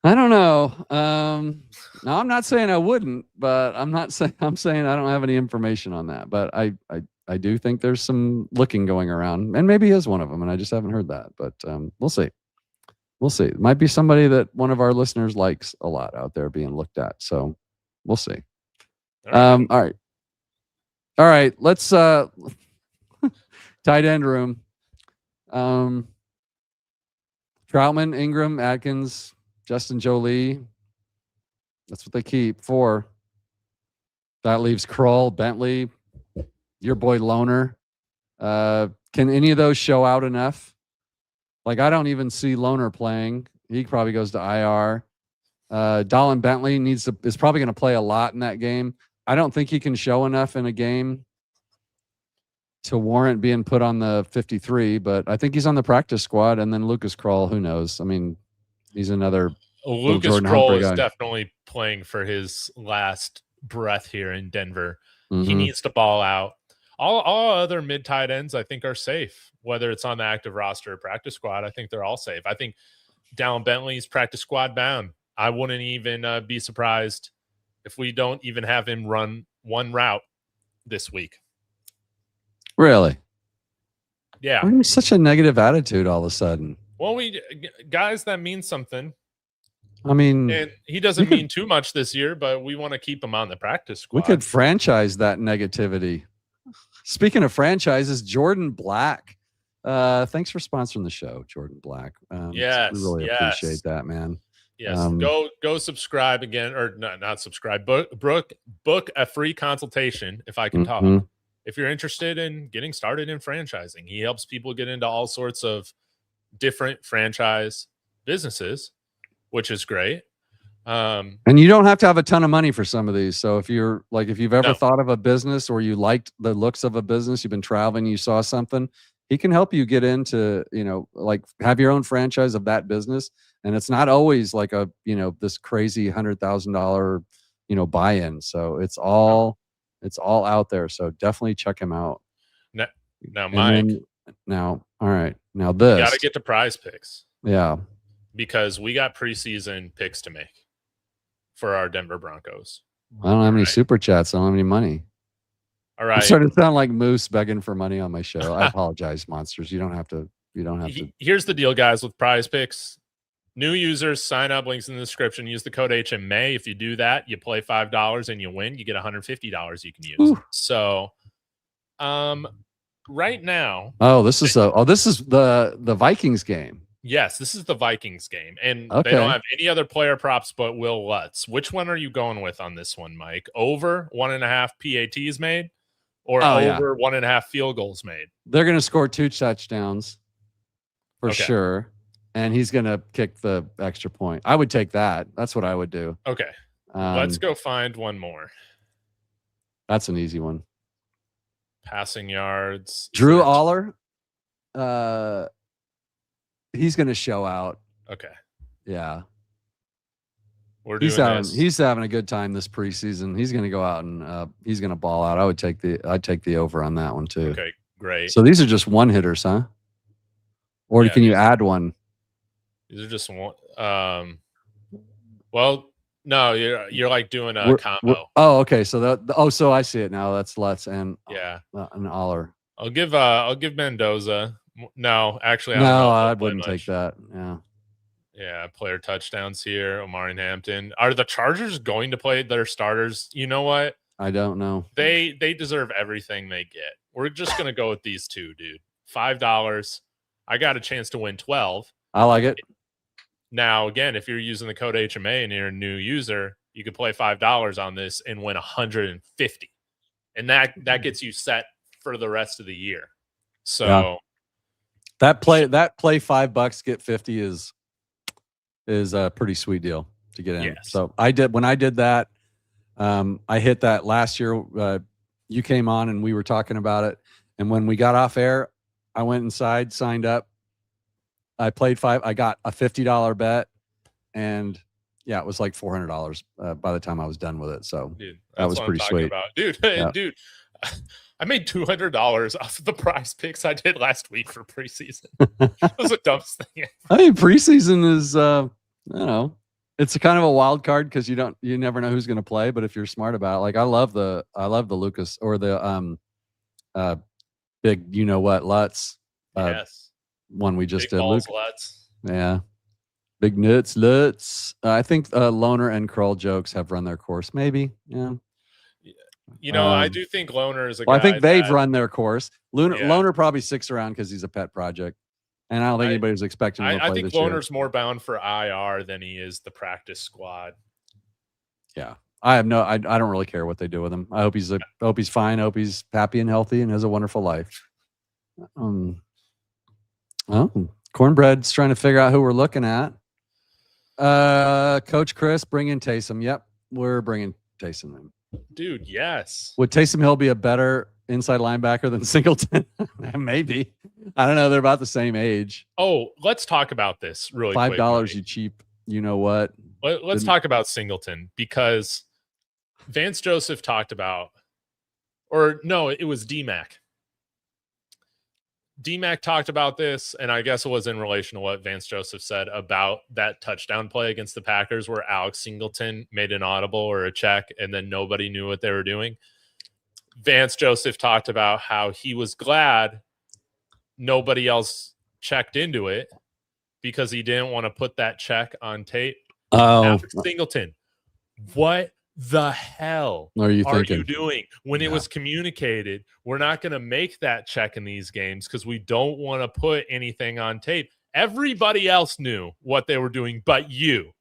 [SPEAKER 1] I don't know. No, I'm not saying I wouldn't, but I'm saying I don't have any information on that. But I do think there's some looking going around, and maybe he is one of them, and I just haven't heard that. But we'll see. We'll see. It might be somebody that one of our listeners likes a lot out there being looked at. So we'll see. All right. Let's tight end room. Troutman, Ingram, Atkins, Justin Jolie. That's what they keep. 4. That leaves Kroll, Bentley, your boy Loner. Can any of those show out enough? Like, I don't even see Loner playing. He probably goes to IR. Dolan Bentley is probably going to play a lot in that game. I don't think he can show enough in a game to warrant being put on the 53, but I think he's on the practice squad. And then Lucas Kroll, who knows? I mean, he's another.
[SPEAKER 2] Lucas Kroll is definitely playing for his last breath here in Denver. Mm-hmm. He needs to ball out. All other mid tight ends, I think, are safe. Whether it's on the active roster or practice squad, I think they're all safe. I think Dallin Bentley's practice squad bound. I wouldn't even be surprised if we don't even have him run one route this week.
[SPEAKER 1] Really?
[SPEAKER 2] Yeah.
[SPEAKER 1] Why are you such a negative attitude all of a sudden?
[SPEAKER 2] Well, guys, that means something.
[SPEAKER 1] I mean,
[SPEAKER 2] and he doesn't mean too much this year, but we want to keep him on the practice squad.
[SPEAKER 1] We could franchise that negativity. Speaking of franchises, Jordan Black. Thanks for sponsoring the show, Jordan Black.
[SPEAKER 2] Yes,
[SPEAKER 1] we really appreciate that, man.
[SPEAKER 2] Yes, go subscribe again, or not subscribe. Book a free consultation if I can talk. if you're interested in getting started in franchising. He helps people get into all sorts of different franchise businesses, which is great.
[SPEAKER 1] And you don't have to have a ton of money for some of these. So if you're like, if you've ever thought of a business or you liked the looks of a business, you've been traveling, you saw something, he can help you get into, like have your own franchise of that business. And it's not always like a, this crazy $100,000, buy-in. So it's all out there. So definitely check him out.
[SPEAKER 2] Now Mike,
[SPEAKER 1] all right. Now
[SPEAKER 2] you
[SPEAKER 1] this,
[SPEAKER 2] got to get to PrizePicks.
[SPEAKER 1] Yeah.
[SPEAKER 2] Because we got preseason picks to make for our Denver Broncos.
[SPEAKER 1] I don't have any super chats. I don't have any money.
[SPEAKER 2] All right.
[SPEAKER 1] I'm starting to sound like Moose begging for money on my show. I apologize, monsters. You don't have to.
[SPEAKER 2] Here's the deal, guys, with PrizePicks. New users, sign up, links in the description. Use the code HMMay. If you do that, you play $5 and you win. You get $150 you can use. Ooh. So, right now.
[SPEAKER 1] This is the Vikings game.
[SPEAKER 2] Yes, this is the Vikings game, and they don't have any other player props but Will Lutz. Which one are you going with on this one, Mike? Over 1.5 PATs made, or over 1.5 field goals made?
[SPEAKER 1] They're going to score 2 touchdowns for sure, and he's going to kick the extra point. I would take that. That's what I would do.
[SPEAKER 2] Okay, let's go find one more.
[SPEAKER 1] That's an easy one.
[SPEAKER 2] Passing yards.
[SPEAKER 1] Drew Aller. He's going to show out.
[SPEAKER 2] Okay.
[SPEAKER 1] Yeah.
[SPEAKER 2] He's
[SPEAKER 1] having a good time this preseason. He's going to go out and he's going to ball out. I'd take the over on that one too.
[SPEAKER 2] Okay, great.
[SPEAKER 1] So these are just one hitters, huh? Or can you add one?
[SPEAKER 2] These are just one. Well, no, you're like doing a combo.
[SPEAKER 1] Okay. So so I see it now. That's Lutz and an Aller.
[SPEAKER 2] I'll give Mendoza. No, actually,
[SPEAKER 1] I wouldn't take that.
[SPEAKER 2] Yeah, player touchdowns here. Omari and Hampton. Are the Chargers going to play their starters? You know what?
[SPEAKER 1] I don't know.
[SPEAKER 2] They deserve everything they get. We're just gonna go with these two, dude. $5. I got a chance to win 12.
[SPEAKER 1] I like it.
[SPEAKER 2] Now, again, if you're using the code HMA and you're a new user, you could play $5 on this and win 150, and that gets you set for the rest of the year. So.
[SPEAKER 1] Yeah. That play $5 get 50 is a pretty sweet deal to get in.
[SPEAKER 2] Yes.
[SPEAKER 1] So when I did that, I hit that last year. You came on and we were talking about it. And when we got off air, I went inside, signed up. I played 5. I got a $50 bet, and it was like $400 by the time I was done with it. So that was pretty sweet,
[SPEAKER 2] dude. I made $200 off of the PrizePicks I did last week for preseason. That was the dumbest thing ever.
[SPEAKER 1] I mean, preseason is, it's a kind of a wild card because you never know who's going to play. But if you're smart about it, like I love the Lucas or the big, Lutz. One we just
[SPEAKER 2] big
[SPEAKER 1] did.
[SPEAKER 2] Balls, Lutz.
[SPEAKER 1] Yeah, big nuts, Lutz. I think Loner and Kroll jokes have run their course. Maybe, yeah.
[SPEAKER 2] I do think Loner is a guy.
[SPEAKER 1] I think they've run their course. Loner probably sticks around because he's a pet project, and I don't think anybody's expecting him to play
[SPEAKER 2] I think
[SPEAKER 1] this year.
[SPEAKER 2] Loner's more bound for IR than he is the practice squad.
[SPEAKER 1] Yeah, I don't really care what they do with him. I hope he's fine. I hope he's happy and healthy and has a wonderful life. Cornbread's trying to figure out who we're looking at. Coach Chris, bring in Taysom. Yep, we're bringing Taysom in.
[SPEAKER 2] Dude, yes.
[SPEAKER 1] Would Taysom Hill be a better inside linebacker than Singleton? Maybe. I don't know. They're about the same age.
[SPEAKER 2] Oh, let's talk about this really quick.
[SPEAKER 1] $5, you cheap. You know what?
[SPEAKER 2] Let's talk about Singleton because Vance Joseph talked about, or no, it was D-Mac. D-Mac talked about this, and I guess it was in relation to what Vance Joseph said about that touchdown play against the Packers where Alex Singleton made an audible or a check, and then nobody knew what they were doing. Vance Joseph talked about how he was glad nobody else checked into it because he didn't want to put that check on tape. Alex Singleton, what the hell are you doing? When it was communicated, we're not going to make that check in these games because we don't want to put anything on tape. Everybody else knew what they were doing, but you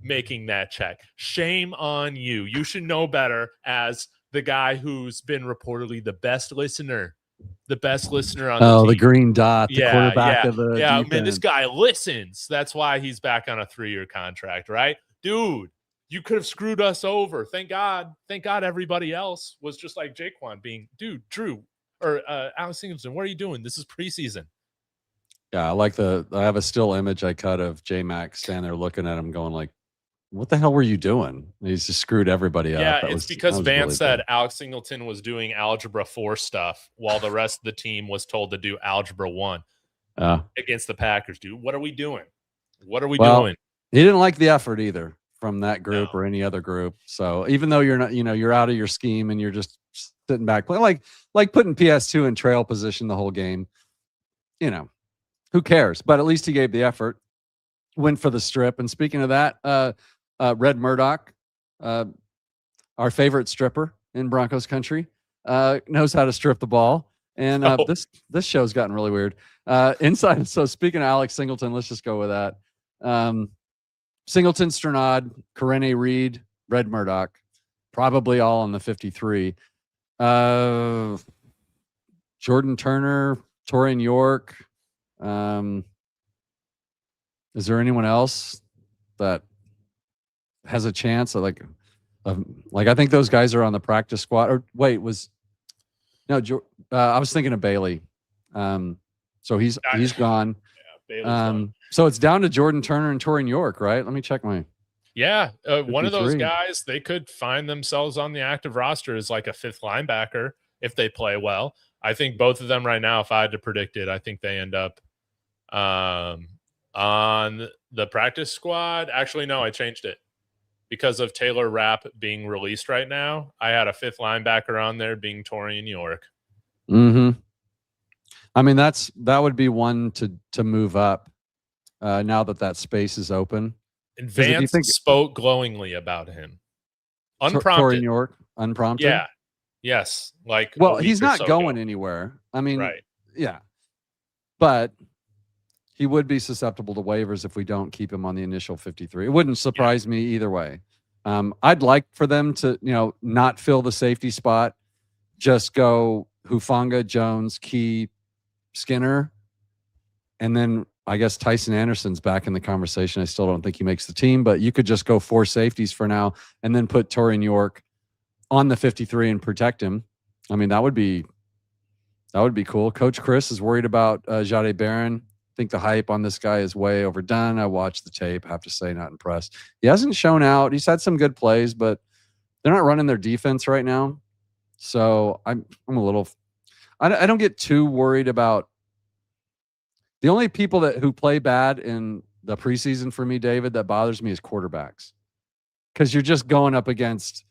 [SPEAKER 2] making that check. Shame on you. You should know better as the guy who's been reportedly the best listener on the team.
[SPEAKER 1] The green dot, the quarterback of the defense.
[SPEAKER 2] Man, this guy listens. That's why he's back on a 3-year contract, right? Dude, you could have screwed us over. Thank God everybody else was just like Jaquan being, dude, Drew, or Alex Singleton, what are you doing? This is preseason.
[SPEAKER 1] Yeah, I have a still image I cut of J-Mac standing there looking at him going like, what the hell were you doing? He's just screwed everybody up.
[SPEAKER 2] Yeah, it's because Vance said Alex Singleton was doing Algebra 4 stuff while the rest of the team was told to do Algebra 1 against the Packers, dude. What are we doing? Doing?
[SPEAKER 1] He didn't like the effort either from that group or any other group. So even though you're not, you're out of your scheme and you're just sitting back, like putting PS2 in trail position the whole game, who cares? But at least he gave the effort, went for the strip. And speaking of that, Red Murdoch, our favorite stripper in Broncos country, knows how to strip the ball. And this show's gotten really weird. Inside. So speaking of Alex Singleton, let's just go with that. Singleton, Sternad, Karene Reed, Red Murdoch, probably all on the 53. Jordan Turner, Torian York. Is there anyone else that has a chance of I think those guys are on the practice squad. Or wait, I was thinking of Bailey. So he's gone.
[SPEAKER 2] Yeah, Bailey's gone.
[SPEAKER 1] So it's down to Jordan Turner and Torian York, right? Let me check my.
[SPEAKER 2] Yeah, one of those guys, they could find themselves on the active roster as like a 5th linebacker if they play well. I think both of them right now, if I had to predict it, I think they end up on the practice squad. Actually, no, I changed it. Because of Taylor Rapp being released right now, I had a 5th linebacker on there being Torian York.
[SPEAKER 1] Mm-hmm. I mean, that would be one to move up now that space is open.
[SPEAKER 2] And Vance spoke glowingly about him. Unprompted.
[SPEAKER 1] Torian York, unprompted?
[SPEAKER 2] Yeah. Yes.
[SPEAKER 1] He's not going anywhere. I mean,
[SPEAKER 2] right.
[SPEAKER 1] Yeah. But he would be susceptible to waivers if we don't keep him on the initial 53. It wouldn't surprise me either way. I'd like for them to, not fill the safety spot, just go Hufanga, Jones, Key, Skinner, and then I guess Tyson Anderson's back in the conversation. I still don't think he makes the team, but you could just go 4 safeties for now and then put Torian York on the 53 and protect him. I mean, that would be cool. Coach Chris is worried about Jade Barron. I think the hype on this guy is way overdone. I watched the tape. I have to say, not impressed. He hasn't shown out. He's had some good plays, but they're not running their defense right now. So I'm a little. I don't get too worried about. The only people who play bad in the preseason for me, David, that bothers me is quarterbacks, because you're just going up against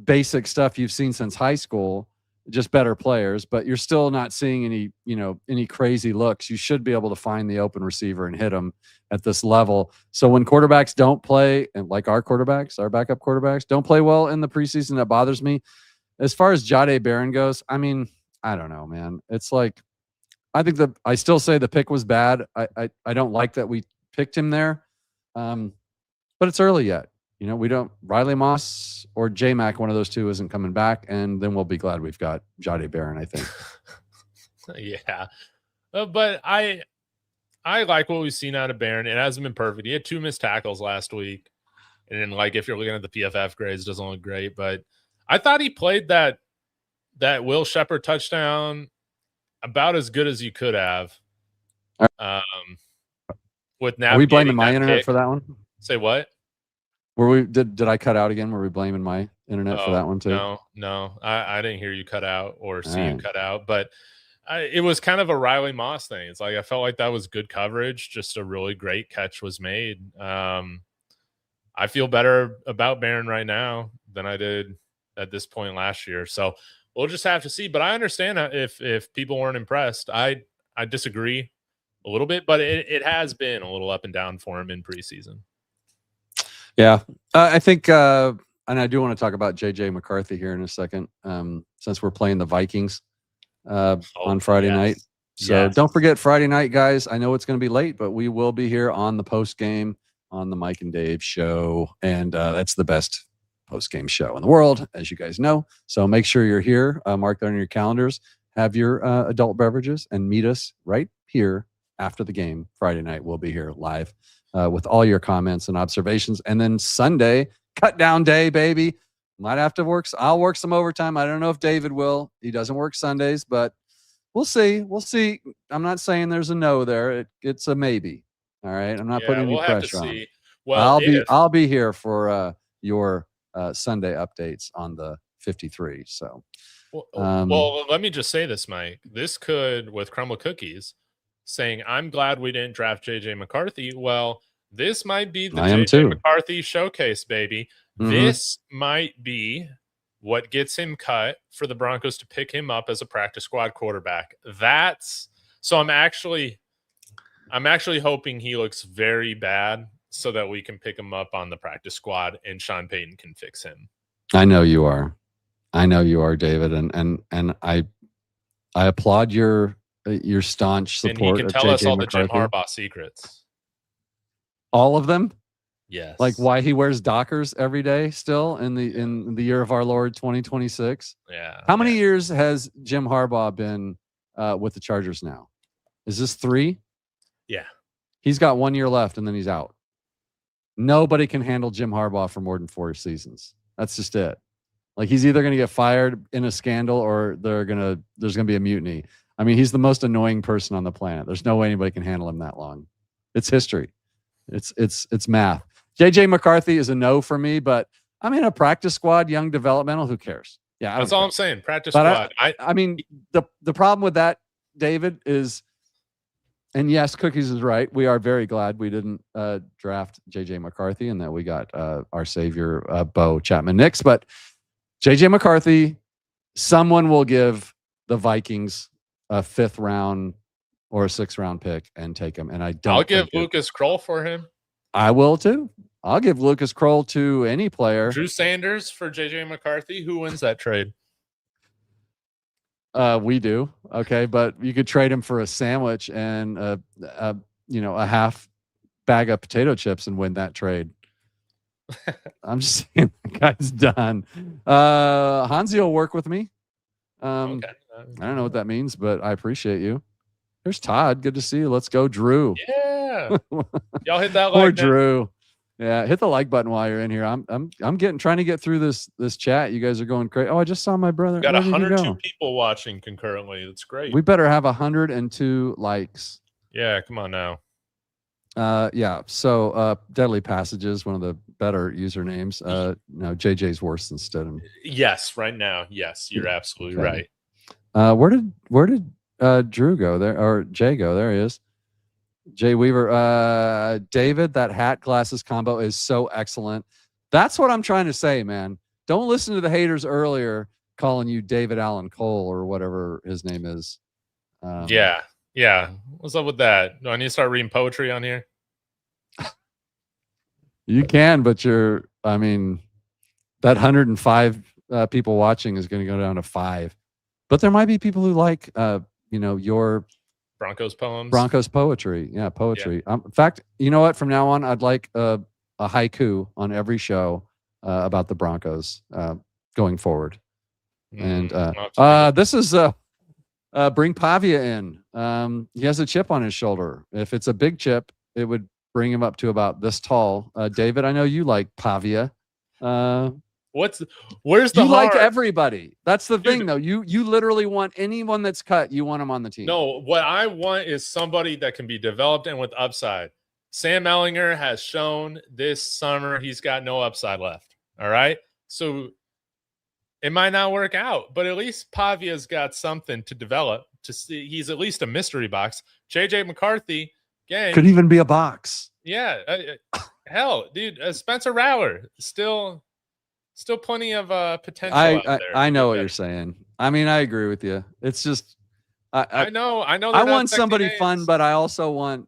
[SPEAKER 1] basic stuff you've seen since high school. Just better players, but you're still not seeing any crazy looks. You should be able to find the open receiver and hit them at this level. So when quarterbacks don't play, and like our backup quarterbacks don't play well in the preseason, that bothers me. As far as Jade Barron goes, I mean, I don't know, man. It's like, I still say the pick was bad. I don't like that we picked him there. But it's early yet. We don't. Riley Moss or J-Mac, one of those two isn't coming back, and then we'll be glad we've got Jade Barron, I think.
[SPEAKER 2] Yeah. But I like what we've seen out of Barron. It hasn't been perfect. He had 2 missed tackles last week. And then, if you're looking at the PFF grades, it doesn't look great. But I thought he played that Will Shepherd touchdown about as good as you could have. With navigating.
[SPEAKER 1] Are we blaming my internet
[SPEAKER 2] kick.
[SPEAKER 1] For that one?
[SPEAKER 2] Say what?
[SPEAKER 1] Did I cut out again? Were we blaming my internet for that one too?
[SPEAKER 2] No. I didn't hear you cut out or see you cut out, but it was kind of a Riley Moss thing. It's like I felt like that was good coverage. Just a really great catch was made. I feel better about Barron right now than I did at this point last year. So we'll just have to see. But I understand if people weren't impressed. I disagree a little bit, but it has been a little up and down for him in preseason.
[SPEAKER 1] Yeah, I think, and I do want to talk about J.J. McCarthy here in a second, since we're playing the Vikings on Friday night. So Don't forget Friday night, guys. I know it's going to be late, but we will be here on the post game on the Mike and Dave show, and that's the best post-game show in the world, as you guys know. So make sure you're here. Mark that on your calendars. Have your adult beverages and meet us right here after the game Friday night. We'll be here live with all your comments and observations. And then Sunday, cut down day, baby. Might have to work. I'll work some overtime. I don't know if David will. He doesn't work Sundays, but we'll see. We'll see. I'm not saying there's a no there. It's a maybe. All right. I'm not putting any pressure on him.
[SPEAKER 2] Well,
[SPEAKER 1] I'll be here for your Sunday updates on the 53. So,
[SPEAKER 2] well, let me just say this, Mike. This could, with Crumble Cookies, saying, I'm glad we didn't draft JJ McCarthy. Well, this might be the JJ McCarthy showcase, baby. Mm-hmm. This might be what gets him cut for the Broncos to pick him up as a practice squad quarterback. I'm actually hoping he looks very bad so that we can pick him up on the practice squad and Sean Payton can fix him.
[SPEAKER 1] I know you are. David, and I applaud your staunch support.
[SPEAKER 2] And he can tell us all
[SPEAKER 1] McCarthy.
[SPEAKER 2] The Jim Harbaugh secrets.
[SPEAKER 1] All of them?
[SPEAKER 2] Yes.
[SPEAKER 1] Like why he wears Dockers every day still in the year of our Lord 2026.
[SPEAKER 2] Yeah.
[SPEAKER 1] How many years has Jim Harbaugh been with the Chargers now? Is this 3?
[SPEAKER 2] Yeah.
[SPEAKER 1] He's got 1 year left and then he's out. Nobody can handle Jim Harbaugh for more than 4 seasons. That's just it. Like he's either going to get fired in a scandal or there's going to be a mutiny. I mean, he's the most annoying person on the planet. There's no way anybody can handle him that long. It's history. It's math. JJ McCarthy is a no for me, but I mean, a practice squad, young developmental, who cares? Yeah,
[SPEAKER 2] that's all I'm saying. Practice squad.
[SPEAKER 1] I mean, the problem with that, David, is, and yes, Cookies is right. We are very glad we didn't draft JJ McCarthy and that we got our savior, Bo Chapman-Nix. But JJ McCarthy, someone will give the Vikings a 5th round or a 6th round pick and take him. And I'll
[SPEAKER 2] give Lucas Kroll for him.
[SPEAKER 1] I will too. I'll give Lucas Kroll to any player.
[SPEAKER 2] Drew Sanders for JJ McCarthy. Who wins that trade?
[SPEAKER 1] We do. Okay. But you could trade him for a sandwich and a half bag of potato chips and win that trade. I'm just saying the guy's done. Hansi will work with me. Okay. I don't know what that means, but I appreciate you. There's Todd. Good to see you. Let's go, Drew.
[SPEAKER 2] Yeah. Y'all hit that like
[SPEAKER 1] Poor Drew. Yeah, hit the like button while you're in here. I'm trying to get through this chat. You guys are going crazy. Oh, I just saw my brother.
[SPEAKER 2] Got 102 people watching concurrently. That's great.
[SPEAKER 1] We better have 102 likes.
[SPEAKER 2] Yeah, come on now.
[SPEAKER 1] Yeah. So Deadly Passages, one of the better usernames. No, JJ's worse than Stidham.
[SPEAKER 2] Yes, right now. Yes, you're absolutely right.
[SPEAKER 1] Where did Drew go there, or Jay go? There he is. Jay Weaver. David, that hat glasses combo is so excellent. That's what I'm trying to say, man. Don't listen to the haters earlier calling you David Allen Cole or whatever his name is.
[SPEAKER 2] Yeah. What's up with that? Do I need to start reading poetry on here?
[SPEAKER 1] You can, but that 105 people watching is going to go down to 5. But there might be people who like, your
[SPEAKER 2] Broncos poems,
[SPEAKER 1] Broncos poetry. Yeah, poetry. Yeah. In fact, you know what? From now on, I'd like a haiku on every show about the Broncos going forward. And this is bring Pavia in. He has a chip on his shoulder. If it's a big chip, it would bring him up to about this tall. David, I know you like Pavia.
[SPEAKER 2] Where's the
[SPEAKER 1] you
[SPEAKER 2] heart?
[SPEAKER 1] Like everybody. That's the thing, though. You literally want anyone that's cut. You want them on the team.
[SPEAKER 2] No, what I want is somebody that can be developed and with upside. Sam Ellinger has shown this summer he's got no upside left. All right, so it might not work out, but at least Pavia's got something to develop. To see, he's at least a mystery box. JJ McCarthy, gang,
[SPEAKER 1] could even be a box.
[SPEAKER 2] Yeah, hell, dude, Spencer Rattler still plenty of potential out there.
[SPEAKER 1] I know what you're saying. I mean, I agree with you. It's just
[SPEAKER 2] I know.
[SPEAKER 1] I want somebody fun, but I also want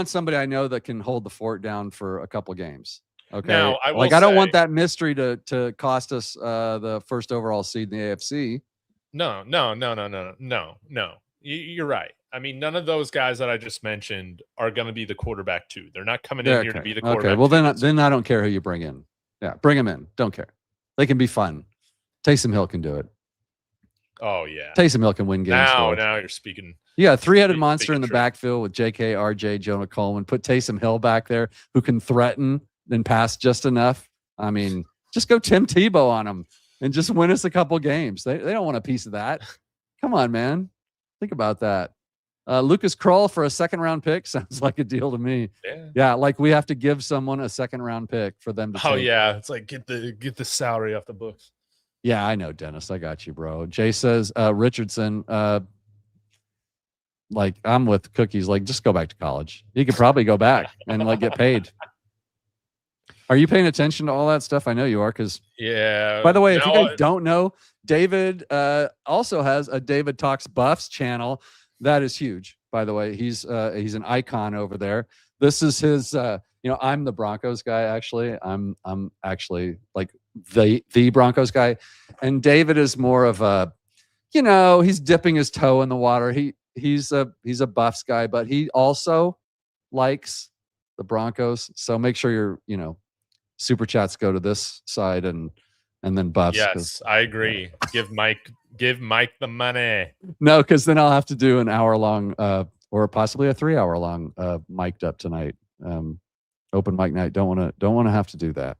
[SPEAKER 1] somebody I know that can hold the fort down for a couple games. Okay.
[SPEAKER 2] Now, I
[SPEAKER 1] don't want that mystery to cost us the first overall seed in the AFC.
[SPEAKER 2] No. You're right. I mean, none of those guys that I just mentioned are going to be the quarterback 2. They're not coming in here to be the quarterback.
[SPEAKER 1] Okay. Well, then I don't care who you bring in. Yeah, bring them in. Don't care. They can be fun. Taysom Hill can do it.
[SPEAKER 2] Oh yeah.
[SPEAKER 1] Taysom Hill can win games.
[SPEAKER 2] Now you're speaking.
[SPEAKER 1] Yeah, three-headed monster in the
[SPEAKER 2] true.
[SPEAKER 1] backfield with JK, RJ, Jonah Coleman. Put Taysom Hill back there who can threaten and pass just enough. I mean, just go Tim Tebow on them and just win us a couple games. They don't want a piece of that. Come on, man. Think about that. Lucas Kroll for a 2nd-round pick sounds like a deal to me. Yeah, like we have to give someone a 2nd-round pick for them to take.
[SPEAKER 2] Yeah, it's like get the salary off the books.
[SPEAKER 1] Yeah, I know, Dennis. I got you, bro. Jay says Richardson. Like I'm with Cookies. Like just go back to college. You could probably go back and like get paid. Are you paying attention to all that stuff? I know you are, because by the way, if you guys don't know, David also has a David Talks Buffs channel. That is huge, by the way. He's an icon over there. This is his I'm the Broncos guy, actually. I'm actually like the Broncos guy. And David is more of a, he's dipping his toe in the water. He's a Buffs guy, but he also likes the Broncos. So make sure your super chats go to this side and then Buffs.
[SPEAKER 2] Yes, I agree. Give Mike the money.
[SPEAKER 1] No, because then I'll have to do an hour-long or possibly a 3-hour-long mic'd up tonight. Open mic night. Don't want to have to do that.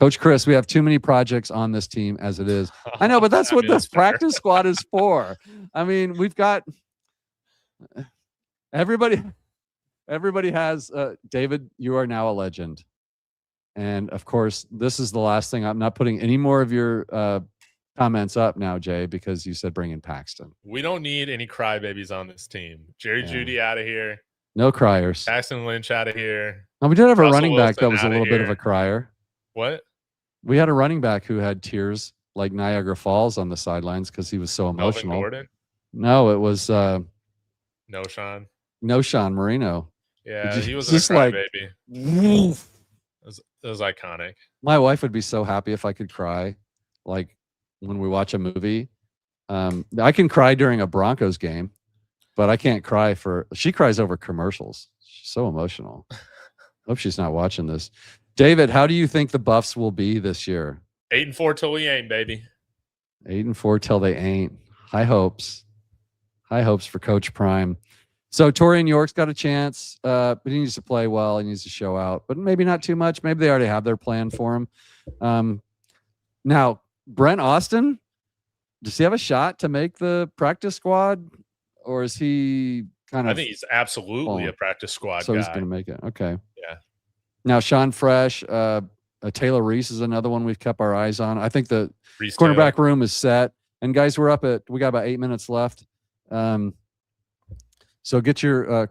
[SPEAKER 1] Coach Chris, we have too many projects on this team as it is. I know, but that's what this practice squad is for. I mean, we've got everybody has David, you are now a legend. And of course, this is the last thing. I'm not putting any more of your comments up now, Jay, because you said bring in Paxton.
[SPEAKER 2] We don't need any crybabies on this team. Jerry Jeudy out of here.
[SPEAKER 1] No criers.
[SPEAKER 2] Paxton Lynch out of here.
[SPEAKER 1] Oh, we did have a running back that was a little bit of a crier.
[SPEAKER 2] What?
[SPEAKER 1] We had a running back who had tears like Niagara Falls on the sidelines because he was so emotional.
[SPEAKER 2] Melvin Gordon?
[SPEAKER 1] No, it was
[SPEAKER 2] Sean
[SPEAKER 1] Marino.
[SPEAKER 2] Yeah, he was just a crybaby. It was iconic.
[SPEAKER 1] My wife would be so happy if I could cry, like when we watch a movie. I can cry during a Broncos game, but I can't cry she cries over commercials. She's so emotional. Hope she's not watching this. David, how do you think the Buffs will be this year?
[SPEAKER 2] 8-4 till we ain't, baby.
[SPEAKER 1] 8-4 till they ain't. High hopes. High hopes for Coach Prime. So Torian York's got a chance, but he needs to play well. He needs to show out, but maybe not too much. Maybe they already have their plan for him. Now, Brent Austin, does he have a shot to make the practice squad, or is he kind of?
[SPEAKER 2] I think he's absolutely a practice squad
[SPEAKER 1] so
[SPEAKER 2] guy.
[SPEAKER 1] He's going to make it. Okay.
[SPEAKER 2] Yeah.
[SPEAKER 1] Now, Sean Fresh, Taylor Reese is another one we've kept our eyes on. I think the cornerback room is set. And guys, we got about 8 minutes left. So get your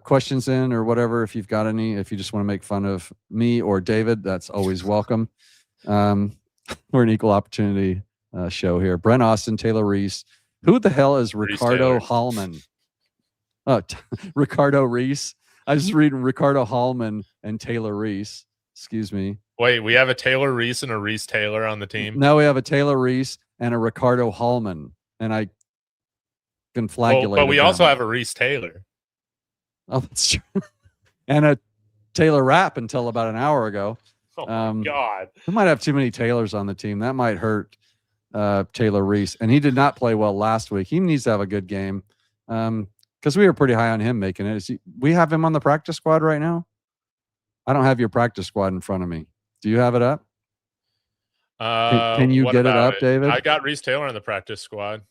[SPEAKER 1] questions in or whatever if you've got any. If you just want to make fun of me or David, that's always welcome. We're an equal opportunity show here. Brent Austin, Taylor Reese. Who the hell is Ricardo Hallman? Oh, Ricardo Reese. I was reading Ricardo Hallman and Taylor Reese. Excuse me.
[SPEAKER 2] Wait, we have a Taylor Reese and a Reese Taylor on the team?
[SPEAKER 1] Now we have a Taylor Reese and a Ricardo Hallman. And I conflagulated
[SPEAKER 2] but we also have a Reese Taylor.
[SPEAKER 1] Oh, that's true. And a Taylor Rapp until about an hour ago.
[SPEAKER 2] Oh, my God.
[SPEAKER 1] We might have too many Taylors on the team. That might hurt Taylor Reese. And he did not play well last week. He needs to have a good game because we were pretty high on him making it. We have him on the practice squad right now? I don't have your practice squad in front of me. Do you have it up? Can you get it up, David?
[SPEAKER 2] I got Reese Taylor on the practice squad.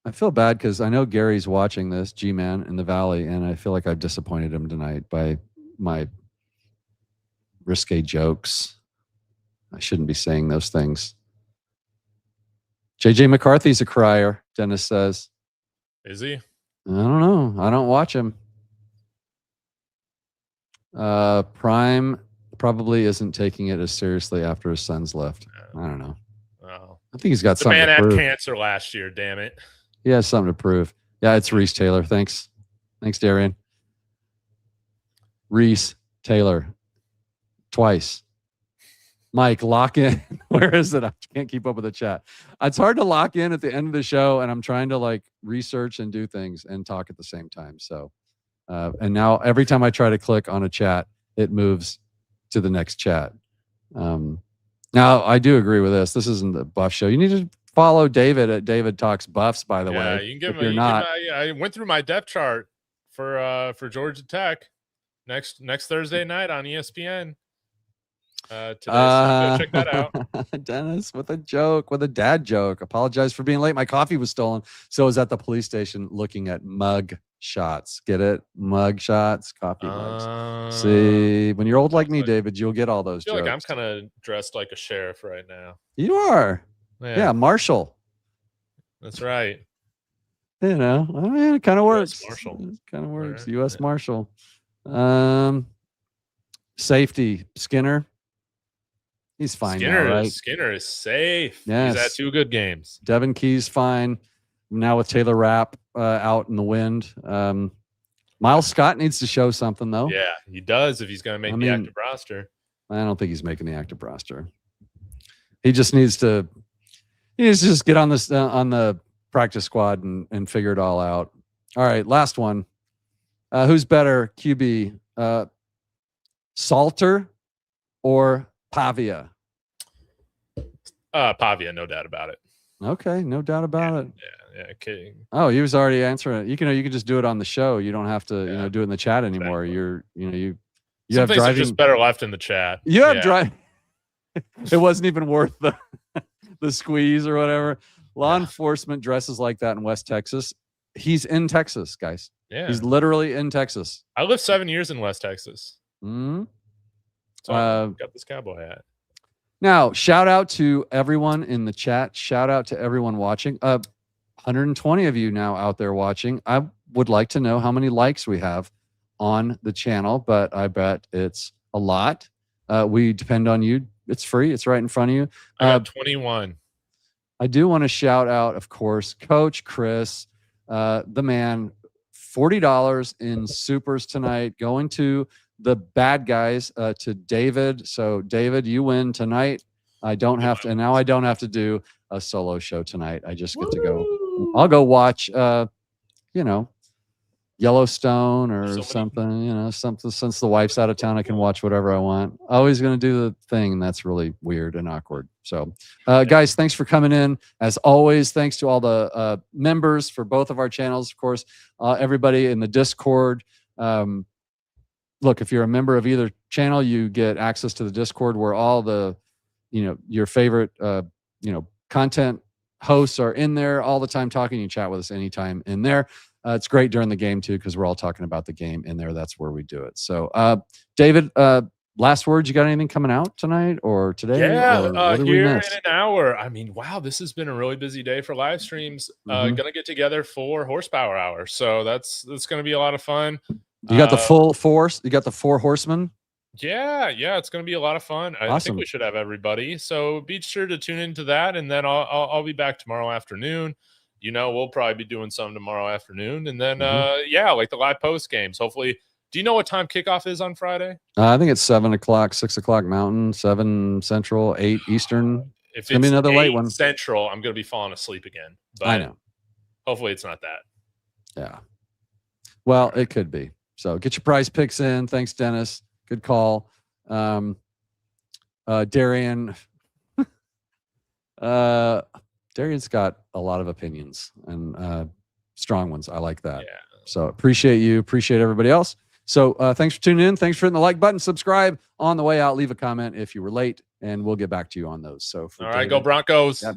[SPEAKER 1] I feel bad because I know Gary's watching this, G-Man in the Valley, and I feel like I've disappointed him tonight by my risque jokes. I shouldn't be saying those things. JJ McCarthy's a crier, Dennis says.
[SPEAKER 2] Is he?
[SPEAKER 1] I don't know. I don't watch him. Prime probably isn't taking it as seriously after his son's left. I don't know.
[SPEAKER 2] Oh.
[SPEAKER 1] I think he's got something to
[SPEAKER 2] prove. The man
[SPEAKER 1] had
[SPEAKER 2] cancer last year, damn it.
[SPEAKER 1] He has something to prove. Yeah, it's Reese Taylor. Thanks, Darian. Reese Taylor. Twice. Mike, lock in. Where is it? I can't keep up with the chat. It's hard to lock in at the end of the show, and I'm trying to like research and do things and talk at the same time. So, and now every time I try to click on a chat, it moves to the next chat. Now I do agree with this. This isn't the Buff Show. You need to follow David at David Talks Buffs. By the way,
[SPEAKER 2] you can give
[SPEAKER 1] if you're not,
[SPEAKER 2] I went through my depth chart for Georgia Tech next Thursday night on ESPN. Today, so go check that out.
[SPEAKER 1] Dennis with a dad joke. Apologize for being late. My coffee was stolen. So I was at the police station looking at mug shots. Get it? Mug shots, coffee mugs. See, when you're old like me, David, you'll get all those
[SPEAKER 2] I feel
[SPEAKER 1] jokes.
[SPEAKER 2] like I'm kind of dressed like a sheriff right now.
[SPEAKER 1] You are. Yeah, Marshall.
[SPEAKER 2] That's right.
[SPEAKER 1] You know, I mean, it kind of works.
[SPEAKER 2] Marshall.
[SPEAKER 1] It kind of works.
[SPEAKER 2] Right.
[SPEAKER 1] U.S. Marshal. Safety, Skinner. He's fine now, right?
[SPEAKER 2] Skinner is safe.
[SPEAKER 1] Yes.
[SPEAKER 2] He's had 2 good games.
[SPEAKER 1] Devin Key's fine. Now with Taylor Rapp out in the wind. Miles Scott needs to show something, though.
[SPEAKER 2] Yeah, he does if he's going to make the active roster.
[SPEAKER 1] I don't think he's making the active roster. He just needs to just get on this on the practice squad and figure it all out. All right, last one. Who's better, QB? Salter or Pavia?
[SPEAKER 2] Pavia, no doubt about it.
[SPEAKER 1] Okay, no doubt about it.
[SPEAKER 2] Yeah, okay.
[SPEAKER 1] Oh, he was already answering it. You can just do it on the show. You don't have to, do it in the chat anymore.
[SPEAKER 2] Exactly.
[SPEAKER 1] You
[SPEAKER 2] Some
[SPEAKER 1] have
[SPEAKER 2] things
[SPEAKER 1] driving.
[SPEAKER 2] are just better left in the chat.
[SPEAKER 1] You have drive. It wasn't even worth the squeeze or whatever. Law enforcement dresses like that in West Texas. He's in Texas, guys.
[SPEAKER 2] Yeah,
[SPEAKER 1] he's literally in Texas.
[SPEAKER 2] I lived 7 years in West Texas.
[SPEAKER 1] Mm-hmm.
[SPEAKER 2] So I got this cowboy hat.
[SPEAKER 1] Now, shout out to everyone in the chat. Shout out to everyone watching. 120 of you now out there watching. I would like to know how many likes we have on the channel, but I bet it's a lot. We depend on you. It's free. It's right in front of you.
[SPEAKER 2] I got 21.
[SPEAKER 1] I do want to shout out, of course, Coach Chris, the man. $40 in supers tonight, going to the bad guys, to David. So David, you win tonight. I don't have to, and now I don't have to do a solo show tonight. I just get to go. I'll go watch, Yellowstone or something, something. Since the wife's out of town, I can watch whatever I want. Always going to do the thing. That's really weird and awkward. So, guys, thanks for coming in. As always, thanks to all the members for both of our channels. Of course, everybody in the Discord. Look, if you're a member of either channel, you get access to the Discord where all the, your favorite, content hosts are in there all the time talking. You chat with us anytime in there. It's great during the game too, because we're all talking about the game in there. That's where we do it. So, David, last words. You got anything coming out tonight or today?
[SPEAKER 2] Yeah, here in an hour. I mean, wow, this has been a really busy day for live streams. Gonna get together for Horsepower Hour, so that's gonna be a lot of fun.
[SPEAKER 1] You got the full force. You got the 4 horsemen.
[SPEAKER 2] Yeah, it's gonna be a lot of fun. I think we should have everybody. So be sure to tune into that, and then I'll be back tomorrow afternoon. We'll probably be doing some tomorrow afternoon, and then like the live post games. Hopefully, do you know what time kickoff is on Friday?
[SPEAKER 1] I think it's 7 o'clock, 6 o'clock Mountain, 7 Central, 8 Eastern.
[SPEAKER 2] If
[SPEAKER 1] it's another late one,
[SPEAKER 2] Central, I'm gonna be falling asleep again. But
[SPEAKER 1] I know.
[SPEAKER 2] Hopefully, it's not that.
[SPEAKER 1] Yeah. Well, it could be. So get your prize picks in. Thanks, Dennis. Good call. Darian. Darian's got a lot of opinions and strong ones. I like that.
[SPEAKER 2] Yeah.
[SPEAKER 1] So appreciate you. Appreciate everybody else. So thanks for tuning in. Thanks for hitting the like button. Subscribe on the way out. Leave a comment if you were late, and we'll get back to you on those. So
[SPEAKER 2] all right, go Broncos.
[SPEAKER 1] Go